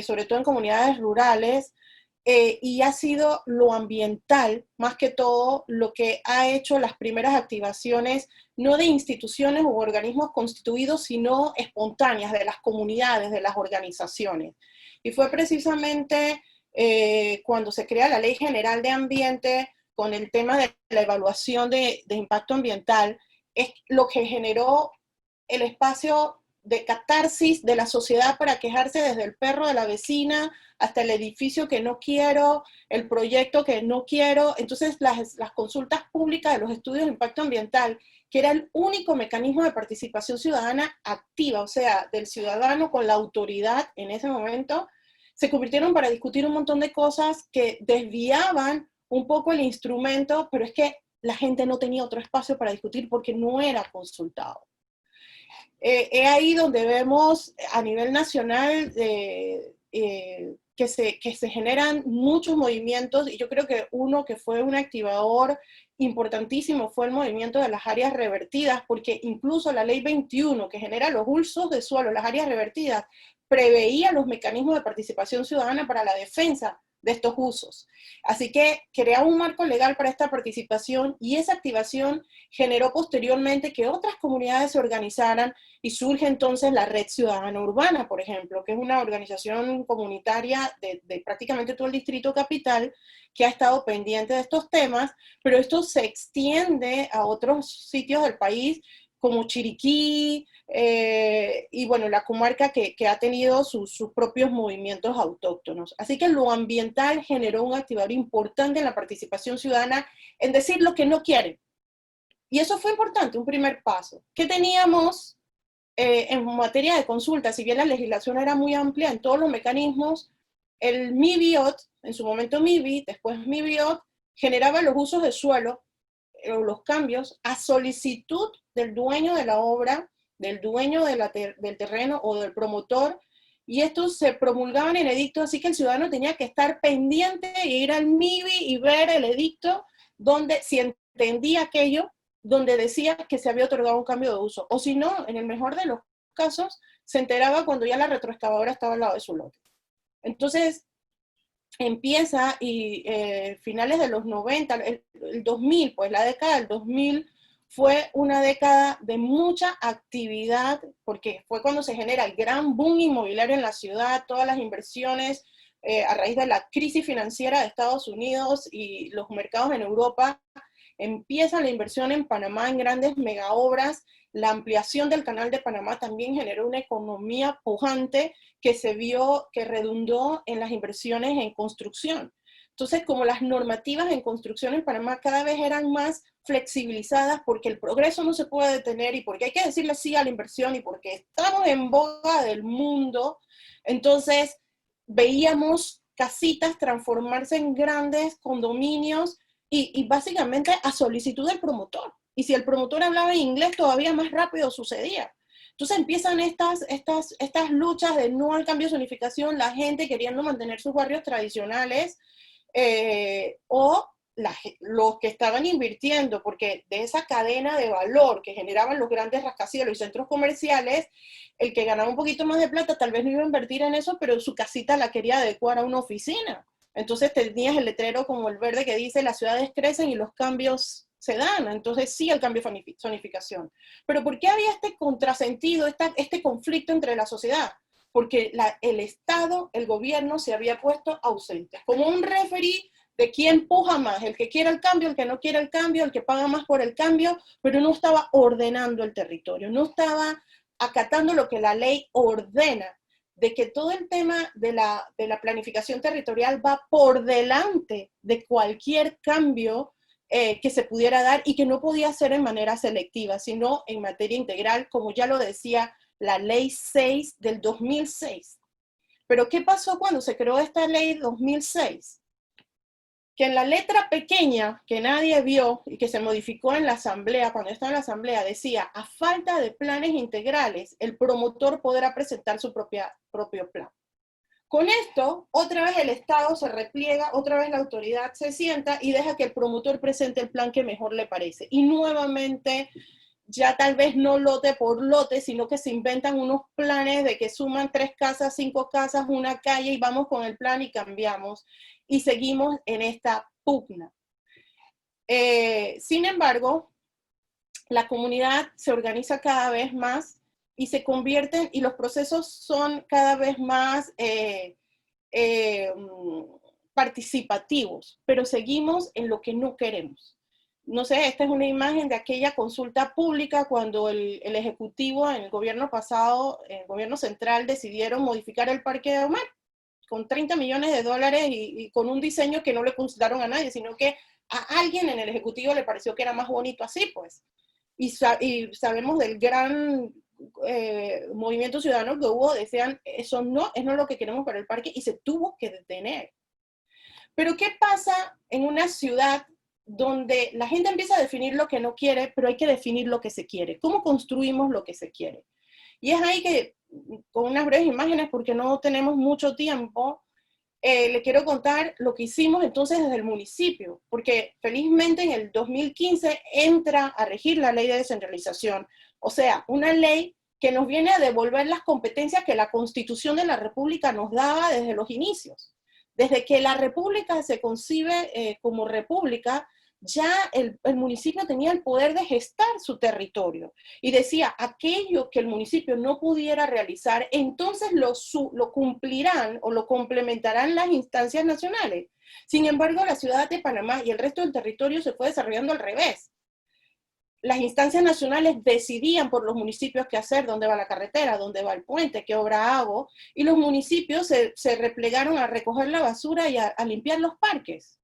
Speaker 4: sobre todo en comunidades rurales, y ha sido lo ambiental, más que todo, lo que ha hecho las primeras activaciones, no de instituciones u organismos constituidos, sino espontáneas, de las comunidades, de las organizaciones. Y fue precisamente cuando se crea la Ley General de Ambiente, con el tema de la evaluación de impacto ambiental, es lo que generó el espacio de catarsis de la sociedad para quejarse desde el perro de la vecina hasta el edificio que no quiero, el proyecto que no quiero. Entonces las consultas públicas de los estudios de impacto ambiental, que era el único mecanismo de participación ciudadana activa, o sea, del ciudadano con la autoridad en ese momento, se convirtieron para discutir un montón de cosas que desviaban un poco el instrumento, pero es que la gente no tenía otro espacio para discutir porque no era consultado. Es ahí donde vemos a nivel nacional que se generan muchos movimientos, y yo creo que uno que fue un activador importantísimo fue el movimiento de las áreas revertidas, porque incluso la ley 21, que genera los usos de suelo, las áreas revertidas, preveía los mecanismos de participación ciudadana para la defensa de estos usos. Así que crea un marco legal para esta participación, y esa activación generó posteriormente que otras comunidades se organizaran, y surge entonces la Red Ciudadana Urbana, por ejemplo, que es una organización comunitaria de prácticamente todo el Distrito Capital que ha estado pendiente de estos temas, pero esto se extiende a otros sitios del país como Chiriquí, y bueno, la comarca que ha tenido sus propios movimientos autóctonos. Así que lo ambiental generó un activador importante en la participación ciudadana, en decir lo que no quieren. Y eso fue importante, un primer paso. ¿Qué teníamos en materia de consulta? Si bien la legislación era muy amplia en todos los mecanismos, el MIBIOT, en su momento MIBI, después MIBIOT, generaba los usos de suelo, o los cambios, a solicitud del dueño de la obra, del dueño del terreno o del promotor, y estos se promulgaban en edicto, así que el ciudadano tenía que estar pendiente e ir al MIBI y ver el edicto donde, si entendía aquello, donde decía que se había otorgado un cambio de uso, o si no, en el mejor de los casos, se enteraba cuando ya la retroexcavadora estaba al lado de su lote. Entonces, empieza, y finales de los 90, el 2000, pues la década del 2000 fue una década de mucha actividad, porque fue cuando se genera el gran boom inmobiliario en la ciudad, todas las inversiones a raíz de la crisis financiera de Estados Unidos y los mercados en Europa. Empieza la inversión en Panamá en grandes megaobras. La ampliación del Canal de Panamá también generó una economía pujante que se vio, que redundó en las inversiones en construcción. Entonces, como las normativas en construcción en Panamá cada vez eran más flexibilizadas porque el progreso no se puede detener y porque hay que decirle sí a la inversión y porque estamos en boga del mundo, entonces veíamos casitas transformarse en grandes condominios y básicamente a solicitud del promotor. Y si el promotor hablaba inglés, todavía más rápido sucedía. Entonces empiezan estas luchas de no al cambio de zonificación, la gente queriendo mantener sus barrios tradicionales, o los que estaban invirtiendo, porque de esa cadena de valor que generaban los grandes rascacielos y centros comerciales, el que ganaba un poquito más de plata tal vez no iba a invertir en eso, pero su casita la quería adecuar a una oficina. Entonces tenías el letrero como el verde que dice las ciudades crecen y los cambios se dan. Entonces sí el cambio de zonificación. Pero ¿por qué había este contrasentido, este conflicto entre la sociedad? Porque el Estado, el gobierno se había puesto ausente, como un referee de quién puja más, el que quiere el cambio, el que no quiere el cambio, el que paga más por el cambio, pero no estaba ordenando el territorio, no estaba acatando lo que la ley ordena, de que todo el tema de la planificación territorial va por delante de cualquier cambio que se pudiera dar y que no podía ser en manera selectiva, sino en materia integral, como ya lo decía la ley 6 del 2006. Pero ¿qué pasó cuando se creó esta ley 2006? Que en la letra pequeña que nadie vio y que se modificó en la asamblea, cuando estaba en la asamblea, decía, a falta de planes integrales, el promotor podrá presentar su propio plan. Con esto, otra vez el Estado se repliega, otra vez la autoridad se sienta y deja que el promotor presente el plan que mejor le parece. Y nuevamente, ya tal vez no lote por lote, sino que se inventan unos planes de que suman 3 casas, 5 casas, una calle y vamos con el plan y cambiamos. Y seguimos en esta pugna. Sin embargo, la comunidad se organiza cada vez más y se convierten, y los procesos son cada vez más participativos, pero seguimos en lo que no queremos. No sé, esta es una imagen de aquella consulta pública cuando el Ejecutivo en el gobierno pasado, el gobierno central, decidieron modificar el Parque de Omar con 30 millones de dólares y con un diseño que no le consultaron a nadie, sino que a alguien en el Ejecutivo le pareció que era más bonito así, pues. Y sabemos del gran movimiento ciudadano que hubo, decían, eso no es lo que queremos para el parque, y se tuvo que detener. Pero ¿qué pasa en una ciudad donde la gente empieza a definir lo que no quiere, pero hay que definir lo que se quiere? ¿Cómo construimos lo que se quiere? Y es ahí que, con unas breves imágenes, porque no tenemos mucho tiempo, le quiero contar lo que hicimos entonces desde el municipio, porque felizmente en el 2015 entra a regir la ley de descentralización, o sea, una ley que nos viene a devolver las competencias que la Constitución de la República nos daba desde los inicios. Desde que la República se concibe como república, ya el municipio tenía el poder de gestar su territorio y decía, aquello que el municipio no pudiera realizar, entonces lo cumplirán o lo complementarán las instancias nacionales. Sin embargo, la ciudad de Panamá y el resto del territorio se fue desarrollando al revés. Las instancias nacionales decidían por los municipios qué hacer, dónde va la carretera, dónde va el puente, qué obra hago, y los municipios se replegaron a recoger la basura y a limpiar los parques.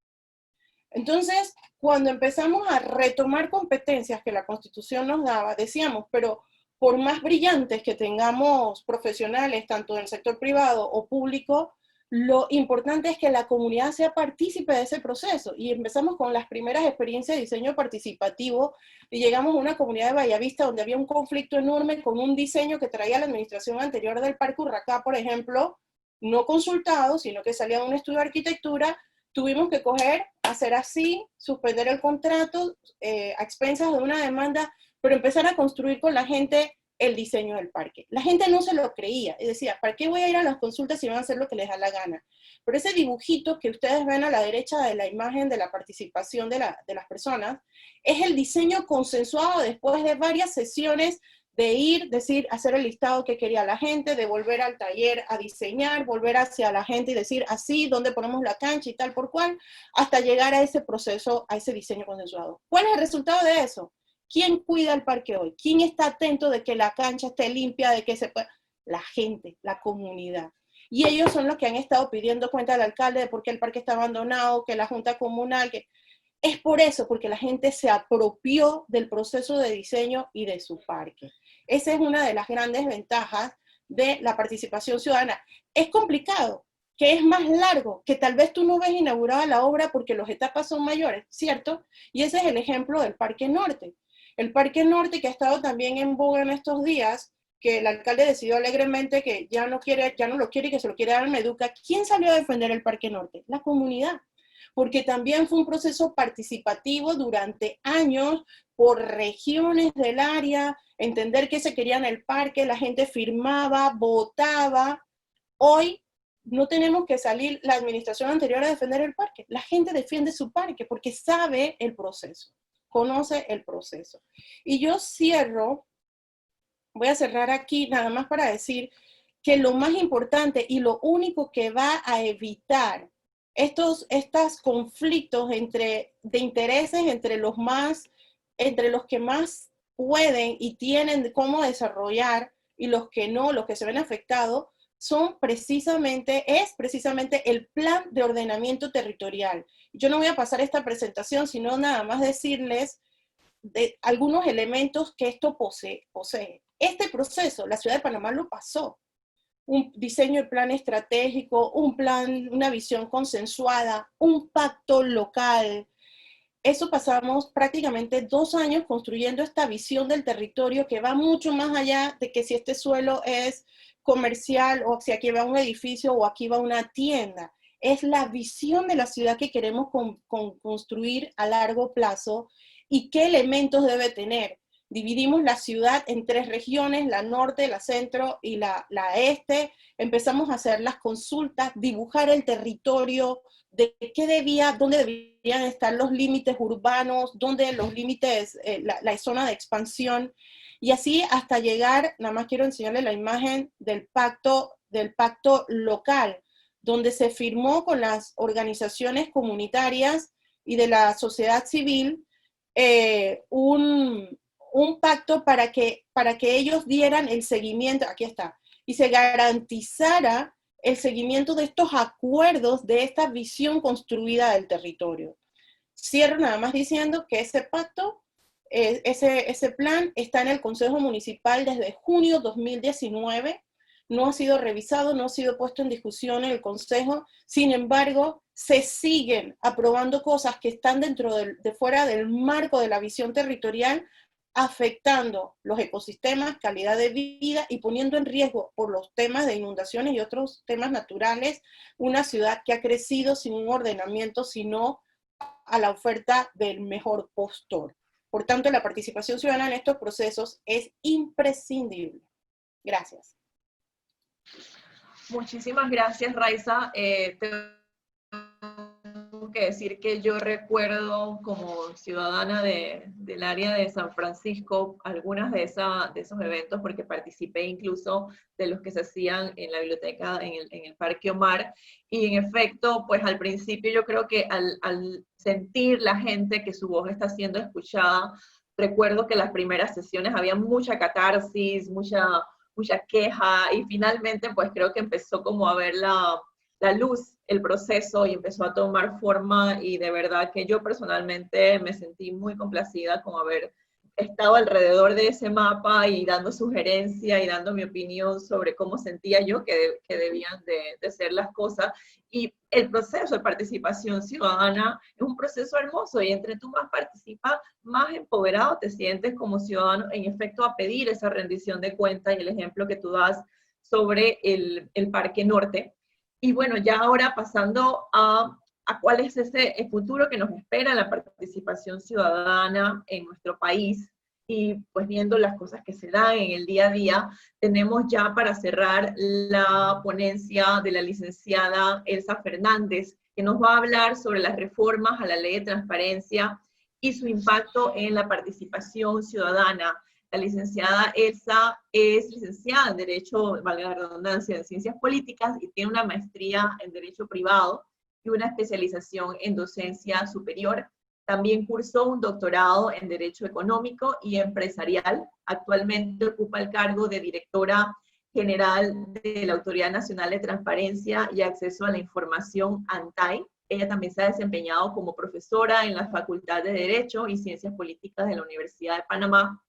Speaker 4: Entonces, cuando empezamos a retomar competencias que la Constitución nos daba, decíamos, pero por más brillantes que tengamos profesionales, tanto del sector privado o público, lo importante es que la comunidad sea partícipe de ese proceso. Y empezamos con las primeras experiencias de diseño participativo y llegamos a una comunidad de Bellavista donde había un conflicto enorme con un diseño que traía la administración anterior del Parque Urracá, por ejemplo, no consultado, sino que salía de un estudio de arquitectura. Tuvimos que hacer así, suspender el contrato a expensas de una demanda, pero empezar a construir con la gente el diseño del parque. La gente no se lo creía y decía, ¿para qué voy a ir a las consultas si van a hacer lo que les da la gana? Pero ese dibujito que ustedes ven a la derecha de la imagen de la participación de las personas, es el diseño consensuado después de varias sesiones de ir, decir, hacer el listado que quería la gente, de volver al taller a diseñar, volver hacia la gente y decir así, dónde ponemos la cancha y tal por cual, hasta llegar a ese proceso, a ese diseño consensuado. ¿Cuál es el resultado de eso? ¿Quién cuida el parque hoy? ¿Quién está atento de que la cancha esté limpia, de que se pueda? La gente, la comunidad. y ellos son los que han estado pidiendo cuenta al alcalde de por qué el parque está abandonado, que la junta comunal, que... Es por eso, porque la gente se apropió del proceso de diseño y de su parque. Esa es una de las grandes ventajas de la participación ciudadana. Es complicado, que es más largo, que tal vez tú no ves inaugurada la obra porque las etapas son mayores, ¿cierto? Y ese es el ejemplo del Parque Norte. El Parque Norte, que ha estado también en boga en estos días, que el alcalde decidió alegremente que ya no lo quiere y que se lo quiere dar al Meduca. ¿Quién salió a defender el Parque Norte? La comunidad. Porque también fue un proceso participativo durante años por regiones del área, entender qué se quería en el parque, la gente firmaba, votaba. Hoy no tenemos que salir la administración anterior a defender el parque. La gente defiende su parque porque sabe el proceso, conoce el proceso. Y yo voy a cerrar aquí nada más para decir que lo más importante y lo único que va a evitar estos conflictos de intereses entre los que más pueden y tienen cómo desarrollar y los que no, los que se ven afectados, es precisamente el plan de ordenamiento territorial. Yo no voy a pasar esta presentación, sino nada más decirles de algunos elementos que esto posee. Este proceso, la ciudad de Panamá lo pasó. Un diseño de plan estratégico, una visión consensuada, un pacto local. Eso pasamos prácticamente 2 años construyendo esta visión del territorio que va mucho más allá de que si este suelo es comercial o si aquí va un edificio o aquí va una tienda. Es la visión de la ciudad que queremos construir a largo plazo y qué elementos debe tener. Dividimos la ciudad en 3 regiones, la norte, la centro y la este. Empezamos a hacer las consultas, dibujar el territorio, de dónde deberían estar los límites urbanos, dónde los límites, la zona de expansión, y así hasta llegar, nada más quiero enseñarles la imagen del pacto local, donde se firmó con las organizaciones comunitarias y de la sociedad civil un pacto para que ellos dieran el seguimiento, aquí está, y se garantizara el seguimiento de estos acuerdos, de esta visión construida del territorio. Cierro nada más diciendo que ese pacto, ese plan está en el Consejo Municipal desde junio 2019, no ha sido revisado, no ha sido puesto en discusión en el Consejo, sin embargo, se siguen aprobando cosas que están fuera del marco de la visión territorial, afectando los ecosistemas, calidad de vida y poniendo en riesgo por los temas de inundaciones y otros temas naturales, una ciudad que ha crecido sin un ordenamiento, sino a la oferta del mejor postor. Por tanto, la participación ciudadana en estos procesos es imprescindible. Gracias.
Speaker 1: Muchísimas gracias, Raiza. Tengo que decir que yo recuerdo como ciudadana del área de San Francisco algunas de esos eventos, porque participé incluso de los que se hacían en la biblioteca, en el Parque Omar, y en efecto, pues al principio yo creo que al sentir la gente que su voz está siendo escuchada, recuerdo que las primeras sesiones había mucha catarsis, mucha queja, y finalmente pues creo que empezó como a ver la luz, el proceso, y empezó a tomar forma, y de verdad que yo personalmente me sentí muy complacida con haber estado alrededor de ese mapa y dando sugerencia y dando mi opinión sobre cómo sentía yo que debían de ser las cosas. Y el proceso de participación ciudadana es un proceso hermoso, y entre tú más participas, más empoderado te sientes como ciudadano, en efecto, a pedir esa rendición de cuentas, y el ejemplo que tú das sobre el Parque Norte. Y bueno, ya ahora pasando a cuál es ese futuro que nos espera en la participación ciudadana en nuestro país, y pues viendo las cosas que se dan en el día a día, tenemos ya para cerrar la ponencia de la licenciada Elsa Fernández, que nos va a hablar sobre las reformas a la Ley de Transparencia y su impacto en la participación ciudadana. La licenciada Elsa es licenciada en Derecho, valga la redundancia, en Ciencias Políticas, y tiene una maestría en Derecho Privado y una especialización en Docencia Superior. También cursó un doctorado en Derecho Económico y Empresarial. Actualmente ocupa el cargo de directora general de la Autoridad Nacional de Transparencia y Acceso a la Información, ANTAI. Ella también se ha desempeñado como profesora en la Facultad de Derecho y Ciencias Políticas de la Universidad de Panamá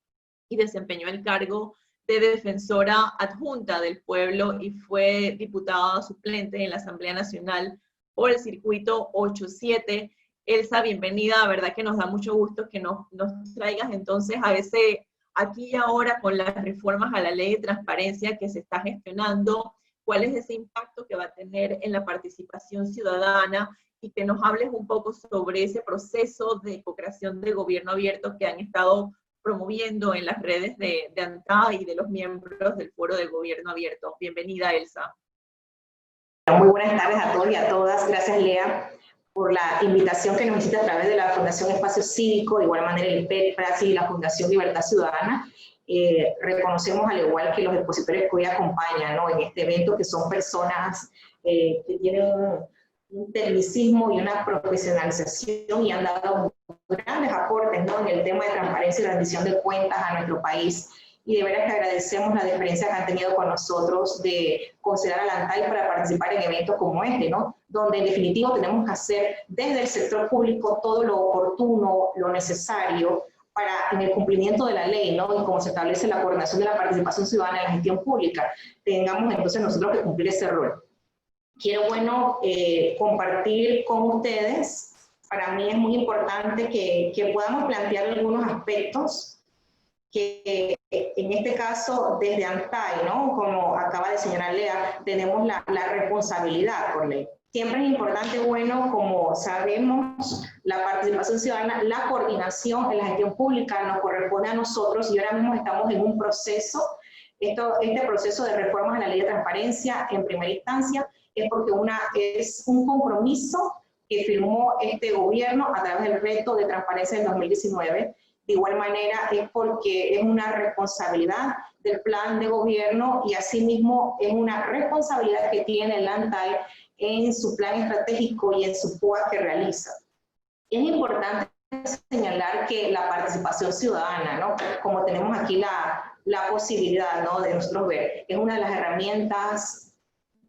Speaker 1: y desempeñó el cargo de defensora adjunta del pueblo y fue diputada suplente en la Asamblea Nacional por el circuito 8-7. Elsa, bienvenida, verdad que nos da mucho gusto que nos traigas entonces a ese aquí y ahora con las reformas a la ley de transparencia que se está gestionando, cuál es ese impacto que va a tener en la participación ciudadana y que nos hables un poco sobre ese proceso de co-creación de gobierno abierto que han estado promoviendo en las redes de ANTAI y de los miembros del Foro de Gobierno Abierto. Bienvenida, Elsa.
Speaker 5: Muy buenas tardes a todos y a todas. Gracias, Lea, por la invitación que nos hiciste a través de la Fundación Espacio Cívico, de igual manera el IPEC, y la Fundación Libertad Ciudadana. Reconocemos, al igual que los expositores que hoy acompañan, ¿no?, en este evento, que son personas que tienen un tecnicismo y una profesionalización y han dado grandes aportes, ¿no?, en el tema de transparencia y rendición de cuentas a nuestro país. Y de veras que agradecemos la deferencia que han tenido con nosotros de considerar a la ANTAI para participar en eventos como este, ¿no?, donde en definitivo tenemos que hacer desde el sector público todo lo oportuno, lo necesario para, en el cumplimiento de la ley, ¿no?, y como se establece la coordinación de la participación ciudadana en la gestión pública, tengamos entonces nosotros que cumplir ese rol. Quiero, compartir con ustedes, para mí es muy importante que podamos plantear algunos aspectos que en este caso desde ANTAI, ¿no?, como acaba de señalar Lea, tenemos la responsabilidad por ley. Siempre es importante, como sabemos, la participación ciudadana, la coordinación en la gestión pública nos corresponde a nosotros y ahora mismo estamos en un proceso, este proceso de reformas a la ley de transparencia en primera instancia, es porque es un compromiso que firmó este gobierno a través del reto de transparencia del 2019. De igual manera es porque es una responsabilidad del plan de gobierno y asimismo es una responsabilidad que tiene el ANTAI en su plan estratégico y en su POA que realiza. Es importante señalar que la participación ciudadana, ¿no?, como tenemos aquí la posibilidad, ¿no?, de nosotros ver, es una de las herramientas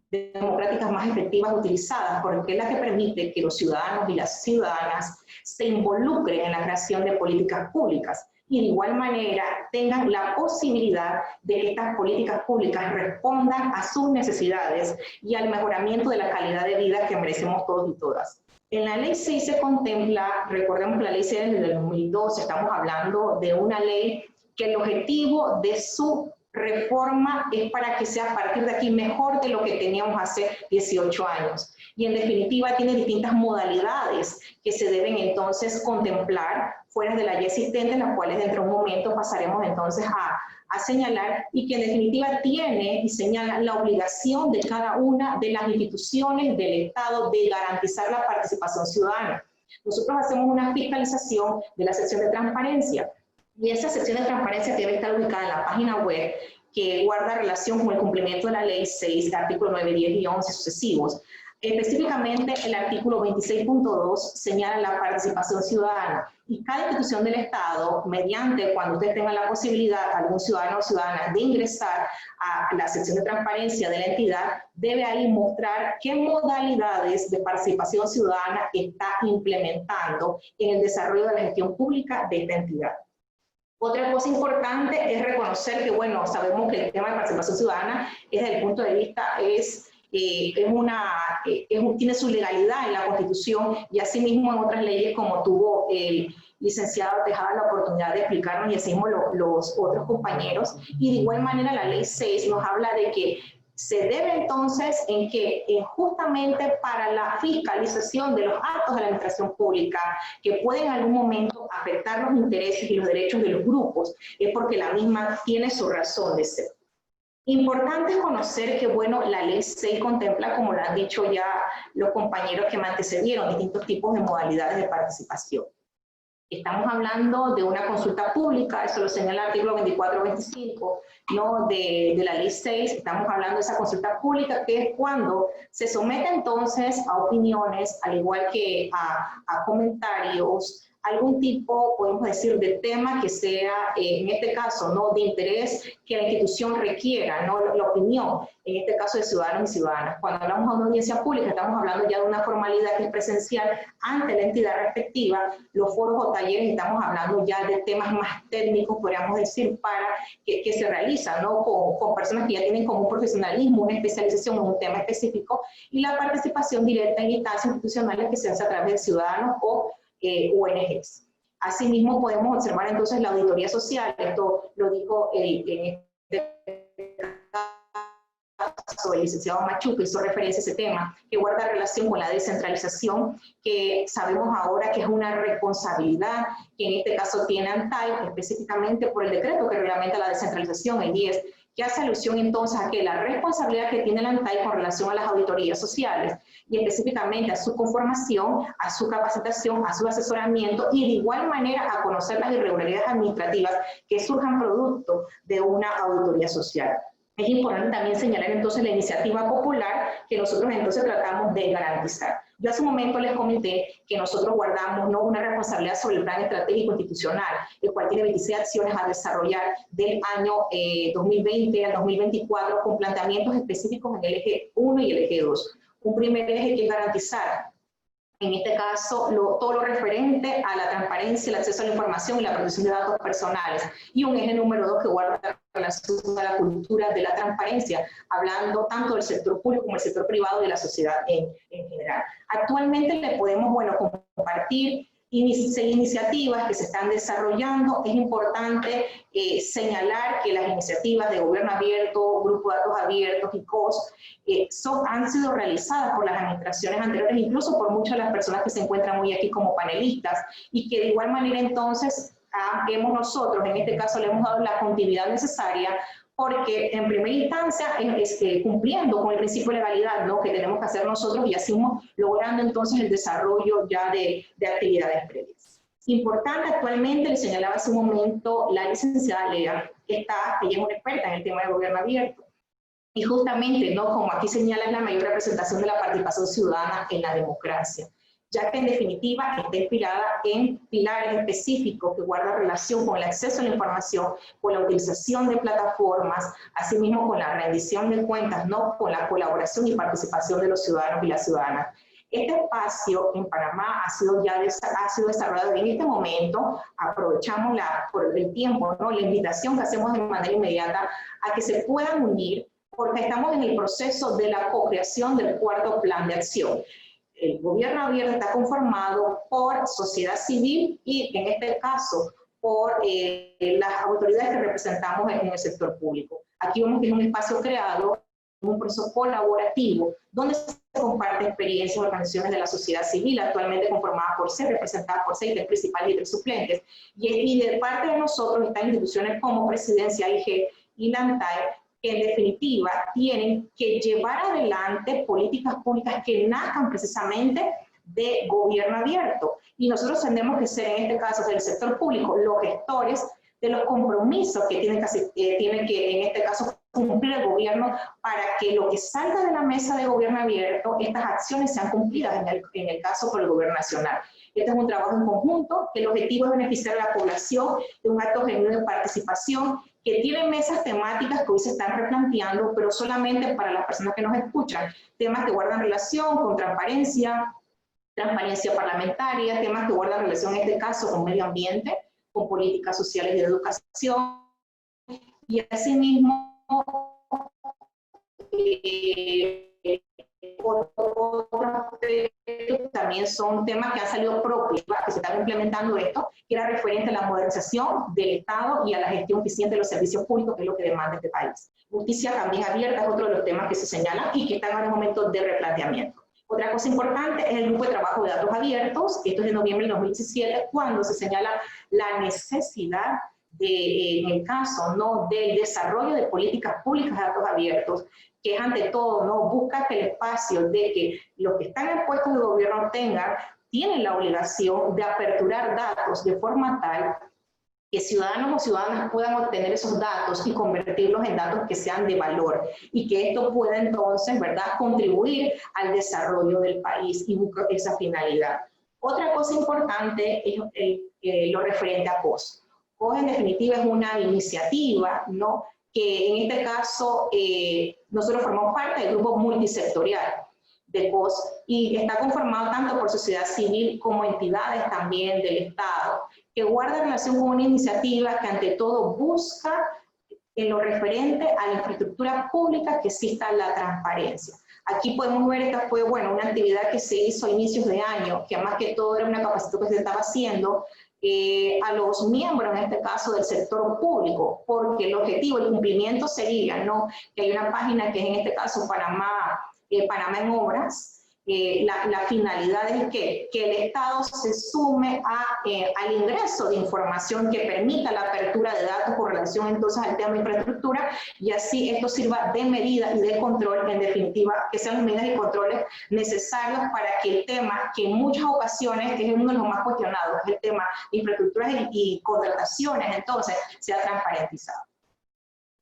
Speaker 5: democráticas más efectivas utilizadas, porque es la que permite que los ciudadanos y las ciudadanas se involucren en la creación de políticas públicas y de igual manera tengan la posibilidad de que estas políticas públicas respondan a sus necesidades y al mejoramiento de la calidad de vida que merecemos todos y todas. En la Ley 6 se contempla, recordemos que la Ley 6 desde el 2002, estamos hablando de una ley que el objetivo de su reforma es para que sea a partir de aquí mejor de lo que teníamos hace 18 años. Y en definitiva tiene distintas modalidades que se deben entonces contemplar fuera de la ya existente, en las cuales dentro de un momento pasaremos entonces a señalar, y que en definitiva tiene y señala la obligación de cada una de las instituciones del Estado de garantizar la participación ciudadana. Nosotros hacemos una fiscalización de la sección de transparencia, y esa sección de transparencia debe estar ubicada en la página web que guarda relación con el cumplimiento de la Ley 6, artículo 9, 10 y 11 sucesivos. Específicamente, el artículo 26.2 señala la participación ciudadana y cada institución del Estado, mediante cuando ustedes tengan la posibilidad, algún ciudadano o ciudadana, de ingresar a la sección de transparencia de la entidad, debe ahí mostrar qué modalidades de participación ciudadana está implementando en el desarrollo de la gestión pública de esta entidad. Otra cosa importante es reconocer que, sabemos que el tema de participación ciudadana desde el punto de vista tiene su legalidad en la Constitución y asimismo en otras leyes, como tuvo el licenciado Tejada la oportunidad de explicarnos y asimismo los otros compañeros. Y de igual manera la Ley 6 nos habla de que se debe entonces en que justamente para la fiscalización de los actos de la administración pública que pueden en algún momento afectar los intereses y los derechos de los grupos, es porque la misma tiene su razón de ser. Importante es conocer que, la Ley 6 contempla, como lo han dicho ya los compañeros que me antecedieron, distintos tipos de modalidades de participación. Estamos hablando de una consulta pública, eso lo señala el artículo 24-25, ¿no?, de la Ley 6. Estamos hablando de esa consulta pública, que es cuando se somete entonces a opiniones, al igual que a comentarios, algún tipo, podemos decir, de tema que sea, en este caso, ¿no?, de interés que la institución requiera, ¿no?, la opinión, en este caso de ciudadanos y ciudadanas. Cuando hablamos de una audiencia pública, estamos hablando ya de una formalidad que es presencial ante la entidad respectiva. Los foros o talleres, estamos hablando ya de temas más técnicos, podríamos decir, para que se realizan, ¿no?, con personas que ya tienen como un profesionalismo, una especialización en un tema específico, y la participación directa en instancias institucionales que se hace a través de ciudadanos o ONGs. Asimismo, podemos observar entonces la auditoría social. Esto lo dijo en este caso el licenciado Machu, que hizo referencia a ese tema, que guarda relación con la descentralización, que sabemos ahora que es una responsabilidad que en este caso tiene ANTAI, específicamente por el decreto que reglamenta la descentralización, el 10, que hace alusión entonces a que la responsabilidad que tiene la ANTAI con relación a las auditorías sociales, y específicamente a su conformación, a su capacitación, a su asesoramiento, y de igual manera a conocer las irregularidades administrativas que surjan producto de una auditoría social. Es importante también señalar entonces la iniciativa popular que nosotros entonces tratamos de garantizar. Yo hace un momento les comenté que nosotros guardamos, ¿no?, una responsabilidad sobre el plan estratégico institucional, el cual tiene 26 acciones a desarrollar del año 2020 al 2024 con planteamientos específicos en el eje 1 y el eje 2. Un primer eje que es garantizar, en este caso, todo lo referente a la transparencia, el acceso a la información y la protección de datos personales. Y un eje número 2 que guarda relación a la cultura de la transparencia, hablando tanto del sector público como del sector privado y de la sociedad en general. Actualmente le podemos, bueno, compartir iniciativas que se están desarrollando. Es importante señalar que las iniciativas de Gobierno Abierto, Grupo de Datos Abiertos y COS han sido realizadas por las administraciones anteriores, incluso por muchas de las personas que se encuentran hoy aquí como panelistas, y que de igual manera entonces nosotros, en este caso, le hemos dado la continuidad necesaria, porque en primera instancia cumpliendo con el principio de legalidad, ¿no?, que tenemos que hacer nosotros, y así logrando entonces el desarrollo ya de actividades previas. Importante, actualmente, le señalaba hace un momento la licenciada Lea, ella es una experta en el tema de gobierno abierto, y justamente, ¿no?, como aquí señala, es la mayor representación de la participación ciudadana en la democracia, ya que en definitiva está inspirada en pilares específicos que guardan relación con el acceso a la información, con la utilización de plataformas, asimismo con la rendición de cuentas, ¿no?, con la colaboración y participación de los ciudadanos y las ciudadanas. Este espacio en Panamá ha sido desarrollado en este momento. Aprovechamos por el tiempo, ¿no?, la invitación que hacemos de manera inmediata a que se puedan unir, porque estamos en el proceso de la co-creación del cuarto plan de acción. El gobierno abierto está conformado por sociedad civil y, en este caso, por las autoridades que representamos en el sector público. Aquí vemos que es un espacio creado, un proceso colaborativo, donde se comparten experiencias y organizaciones de la sociedad civil, actualmente conformada por 6, representada por 6 del principal y 3 suplentes. Y de parte de nosotros están instituciones como Presidencia, IG y la ANTAI, que en definitiva tienen que llevar adelante políticas públicas que nazcan precisamente de gobierno abierto. Y nosotros tenemos que ser, en este caso del sector público, los gestores de los compromisos que tiene que en este caso cumplir el gobierno, para que lo que salga de la mesa de gobierno abierto, estas acciones sean cumplidas en el caso por el gobierno nacional. Este es un trabajo en conjunto, que el objetivo es beneficiar a la población de un acto genuino de participación, que tiene mesas temáticas que hoy se están replanteando, pero solamente para las personas que nos escuchan, temas que guardan relación con transparencia parlamentaria, temas que guardan relación en este caso con medio ambiente, con políticas sociales y de educación, y asimismo también son temas que han salido propios, que se están implementando esto, que era referente a la modernización del Estado y a la gestión eficiente de los servicios públicos, que es lo que demanda este país. Justicia también abierta es otro de los temas que se señalan y que están en el momento de replanteamiento. Otra cosa importante es el grupo de trabajo de datos abiertos. Esto es de noviembre de 2017, cuando se señala la necesidad en el caso, ¿no?, del desarrollo de políticas públicas de datos abiertos, que es ante todo, ¿no?, busca que el espacio de que los que están en puestos de gobierno tienen la obligación de aperturar datos de forma tal que ciudadanos o ciudadanas puedan obtener esos datos y convertirlos en datos que sean de valor, y que esto pueda entonces, ¿verdad?, contribuir al desarrollo del país y buscar esa finalidad. Otra cosa importante es lo referente a COS. COS en definitiva es una iniciativa, ¿no?, que en este caso nosotros formamos parte del grupo multisectorial de COS y está conformado tanto por sociedad civil como entidades también del Estado, que guarda relación con una iniciativa que ante todo busca en lo referente a la infraestructura pública que exista la transparencia. Aquí podemos ver, esta fue una actividad que se hizo a inicios de año, que más que todo era una capacitación que se estaba haciendo a los miembros, en este caso, del sector público, porque el objetivo, el cumplimiento sería, ¿no?, que hay una página que es en este caso Panamá en Obras. La finalidad es que el Estado se sume al ingreso de información que permita la apertura de datos con relación entonces al tema de infraestructura, y así esto sirva de medida y de control, en definitiva, que sean las medidas y controles necesarios para que el tema, que en muchas ocasiones es uno de los más cuestionados, es el tema de infraestructuras y contrataciones, entonces sea transparentizado.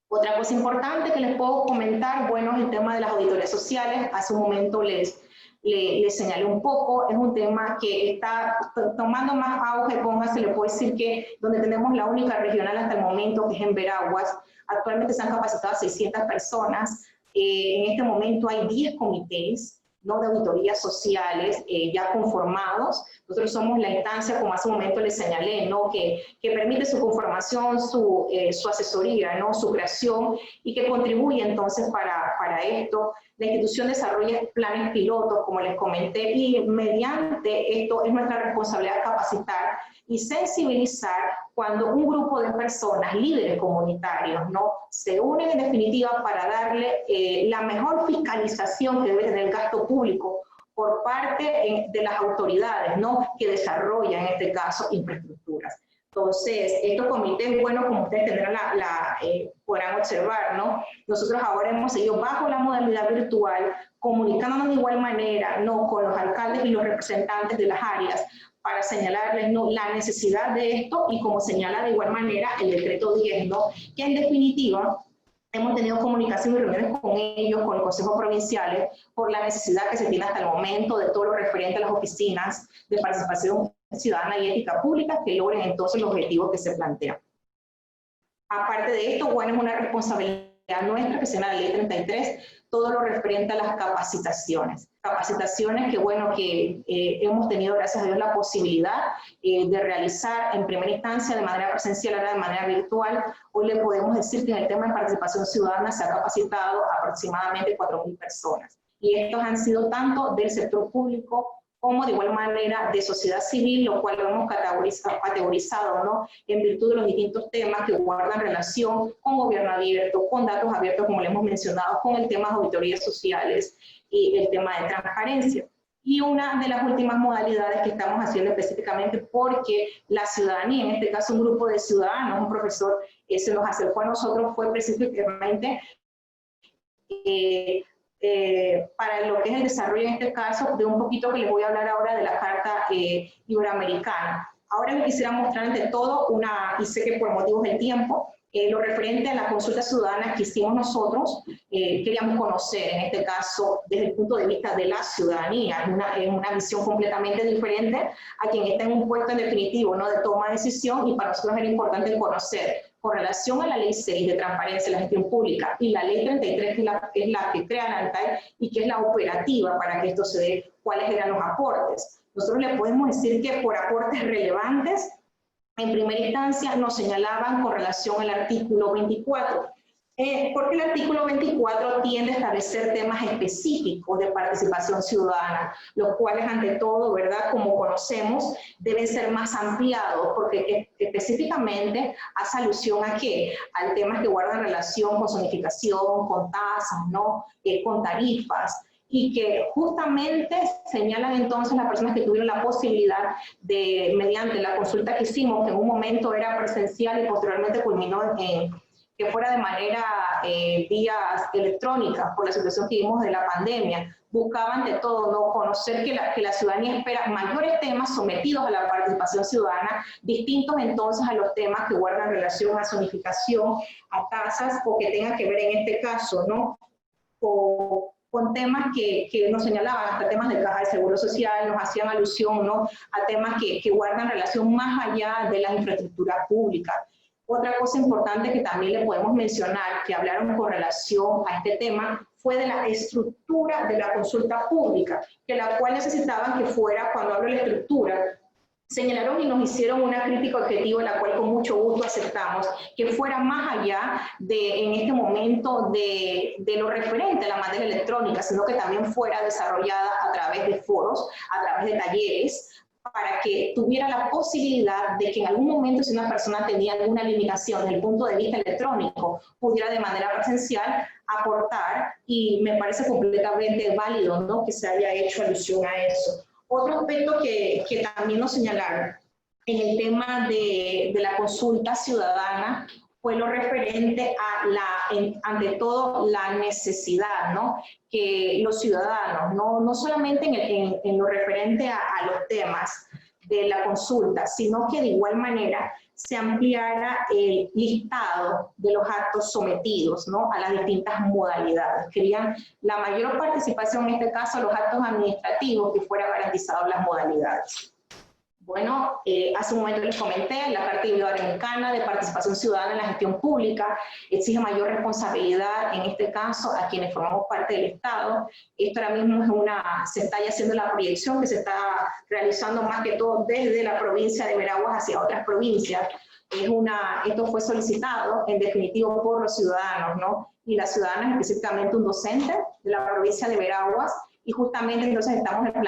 Speaker 5: Otra cosa importante que les puedo comentar, es el tema de las auditorías sociales. Hace un momento les señalé un poco, es un tema que está tomando más auge, se le puede decir que donde tenemos la única regional hasta el momento, que es en Veraguas. Actualmente se han capacitado 600 personas, en este momento hay 10 comités, ¿no?, de auditorías sociales ya conformados. Nosotros somos la instancia, como hace un momento les señalé, ¿no?, que permite su conformación, su asesoría, ¿no?, su creación, y que contribuye entonces para esto. La institución desarrolla planes pilotos, como les comenté, y mediante esto es nuestra responsabilidad capacitar y sensibilizar cuando un grupo de personas, líderes comunitarios, ¿no?, se unen en definitiva para darle la mejor fiscalización que debe tener el gasto público por parte de las autoridades, ¿no?, que desarrollan en este caso infraestructuras. Entonces, estos comités, como ustedes tendrán podrán observar, ¿no?, nosotros ahora hemos seguido bajo la modalidad virtual, comunicándonos de igual manera, ¿no?, con los alcaldes y los representantes de las áreas, para señalarles, ¿no?, la necesidad de esto, y como señala de igual manera el decreto 10, ¿no?, que en definitiva hemos tenido comunicación y reuniones con ellos, con los consejos provinciales, por la necesidad que se tiene hasta el momento de todo lo referente a las oficinas de participación ciudadana y ética pública, que logren entonces los objetivos que se plantean. Aparte de esto, es una responsabilidad nuestra, que se llama la Ley 33, todo lo referente a las capacitaciones. Capacitaciones que, hemos tenido, gracias a Dios, la posibilidad de realizar en primera instancia de manera presencial, ahora de manera virtual. Hoy le podemos decir que en el tema de participación ciudadana se ha capacitado aproximadamente 4.000 personas. Y estos han sido tanto del sector público como de igual manera de sociedad civil, lo cual lo hemos categorizado, ¿no?, en virtud de los distintos temas que guardan relación con gobierno abierto, con datos abiertos, como le hemos mencionado, con el tema de auditorías sociales y el tema de transparencia. Y una de las últimas modalidades que estamos haciendo específicamente porque la ciudadanía, en este caso un grupo de ciudadanos, un profesor, se nos acercó a nosotros, fue específicamente para lo que es el desarrollo, en este caso, de un poquito que les voy a hablar ahora de la Carta Iberoamericana. Ahora les quisiera mostrar ante todo y sé que por motivos del tiempo, lo referente a la consulta ciudadana que hicimos nosotros. Queríamos conocer, en este caso, desde el punto de vista de la ciudadanía, es una visión completamente diferente a quien está en un puesto en definitivo, ¿no?, de toma de decisión, y para nosotros era importante conocer, con relación a la Ley 6 de transparencia de la gestión pública y la Ley 33, que es la que crea la ANTAI y que es la operativa para que esto se dé, cuáles eran los aportes. Nosotros le podemos decir que por aportes relevantes, en primera instancia nos señalaban con relación al artículo 24. Porque el artículo 24 tiende a establecer temas específicos de participación ciudadana, los cuales ante todo, ¿verdad?, como conocemos, deben ser más ampliados, porque específicamente hace alusión a ¿qué? Al temas que guardan relación con zonificación, con tasas, ¿no?, con tarifas, y que justamente señalan entonces las personas que tuvieron la posibilidad de, mediante la consulta que hicimos, que en un momento era presencial y posteriormente culminó que fuera de manera vías electrónicas por la situación que vimos de la pandemia, buscaban de todo, ¿no?, conocer que la ciudadanía espera mayores temas sometidos a la participación ciudadana, distintos entonces a los temas que guardan relación a zonificación, a tasas, o que tengan que ver en este caso, ¿no?, con temas que nos señalaban, hasta temas de caja de seguro social, nos hacían alusión, ¿no?, a temas que guardan relación más allá de la infraestructura pública. Otra cosa importante que también le podemos mencionar, que hablaron con relación a este tema, fue de la estructura de la consulta pública, que la cual necesitaban que fuera, cuando hablo de la estructura, señalaron y nos hicieron una crítica objetiva, la cual con mucho gusto aceptamos, que fuera más allá de, en este momento, de lo referente a la materia electrónica, sino que también fuera desarrollada a través de foros, a través de talleres, para que tuviera la posibilidad de que en algún momento, si una persona tenía alguna limitación desde el punto de vista electrónico, pudiera de manera presencial aportar, y me parece completamente válido, ¿no?, que se haya hecho alusión a eso. Otro aspecto que también nos señalaron en el tema de la consulta ciudadana fue lo referente a ante todo, la necesidad, ¿no?, que los ciudadanos, no solamente en lo referente a los temas de la consulta, sino que de igual manera se ampliara el listado de los actos sometidos, ¿no?, a las distintas modalidades. Querían la mayor participación, en este caso, los actos administrativos, que fueran garantizados las modalidades. Bueno, hace un momento les comenté, la Carta Iberoamericana de Participación Ciudadana en la Gestión Pública exige mayor responsabilidad, en este caso, a quienes formamos parte del Estado. Esto ahora mismo se está ya haciendo la proyección que se está realizando más que todo desde la provincia de Veraguas hacia otras provincias. Esto fue solicitado, en definitivo, por los ciudadanos, ¿no?, y las ciudadanas, específicamente un docente de la provincia de Veraguas, y justamente entonces estamos en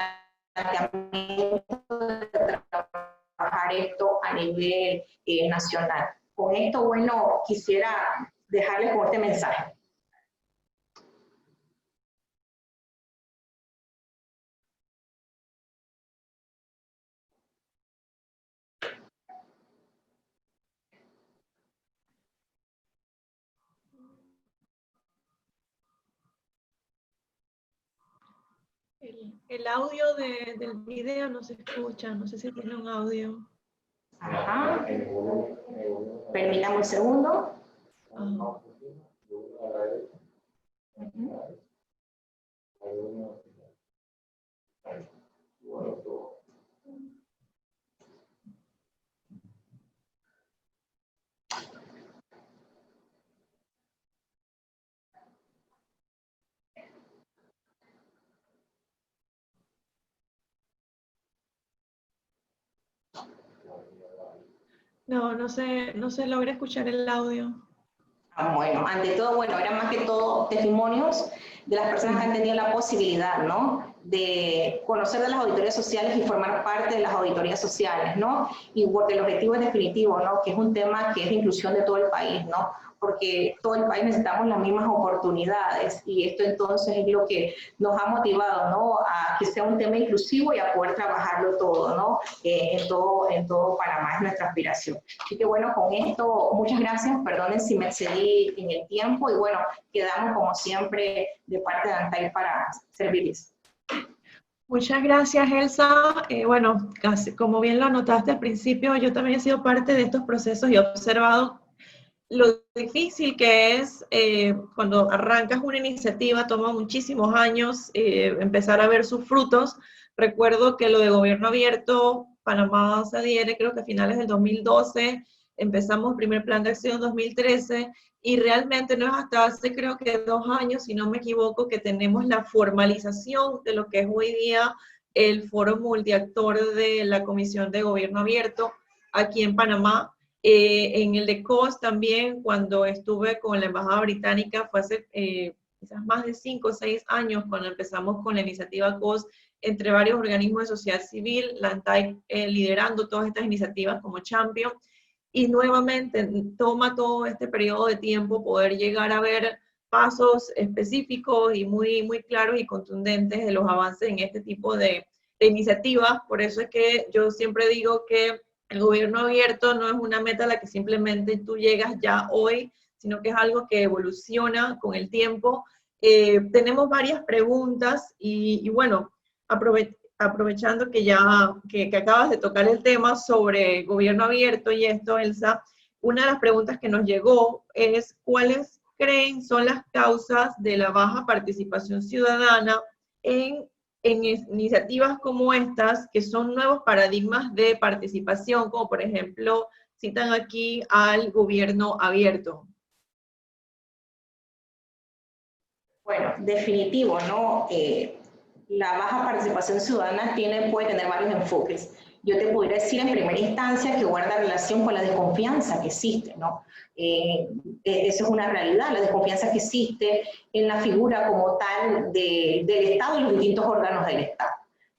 Speaker 5: planteamiento de trabajar esto a nivel nacional. Con esto, bueno, quisiera dejarles con este mensaje.
Speaker 1: El audio del video no se escucha, no sé si tiene un audio.
Speaker 5: Ajá. Permítame un segundo.
Speaker 1: Ajá. No se logra escuchar el audio.
Speaker 5: Bueno, ante todo, bueno, eran más que todo testimonios de las personas que han tenido la posibilidad, ¿no?, de conocer de las auditorías sociales y formar parte de las auditorías sociales, ¿no? Y porque el objetivo es definitivo, ¿no?, que es un tema que es de inclusión de todo el país, ¿no?, porque todo el país necesitamos las mismas oportunidades, y esto entonces es lo que nos ha motivado, ¿no?, a que sea un tema inclusivo y a poder trabajarlo todo, ¿no?, en todo Panamá es nuestra aspiración. Así que bueno, con esto, muchas gracias, perdonen si me excedí en el tiempo, y bueno, quedamos como siempre de parte de ANTAI para servirles.
Speaker 1: Muchas gracias, Elsa. Bueno, como bien lo anotaste al principio, yo también he sido parte de estos procesos y he observado lo difícil que es cuando arrancas una iniciativa, toma muchísimos años empezar a ver sus frutos. Recuerdo que lo de Gobierno Abierto, Panamá se adhiere, creo que a finales del 2012, empezamos el primer plan de acción en 2013, y realmente no es hasta hace creo que 2 años, si no me equivoco, que tenemos la formalización de lo que es hoy día el foro multiactor de la Comisión de Gobierno Abierto aquí en Panamá. En el de COS también, cuando estuve con la Embajada Británica, fue hace quizás más de 5 o 6 años cuando empezamos con la iniciativa COS, entre varios organismos de sociedad civil, la ANTAI liderando todas estas iniciativas como champion, y nuevamente toma todo este periodo de tiempo poder llegar a ver pasos específicos y muy claros y contundentes de los avances en este tipo de iniciativas. Por eso es que yo siempre digo que el gobierno abierto no es una meta a la que simplemente tú llegas ya hoy, sino que es algo que evoluciona con el tiempo. Tenemos varias preguntas y bueno, aprovechando que acabas de tocar el tema sobre gobierno abierto y esto, Elsa, una de las preguntas que nos llegó es ¿cuáles creen son las causas de la baja participación ciudadana en iniciativas como estas, que son nuevos paradigmas de participación, como por ejemplo, citan aquí al gobierno abierto?
Speaker 5: Bueno, definitivo, ¿no? La baja participación ciudadana puede tener varios enfoques. Yo te podría decir en primera instancia que guarda relación con la desconfianza que existe, ¿no? Eso es una realidad, la desconfianza que existe en la figura como tal del Estado y los distintos órganos del Estado.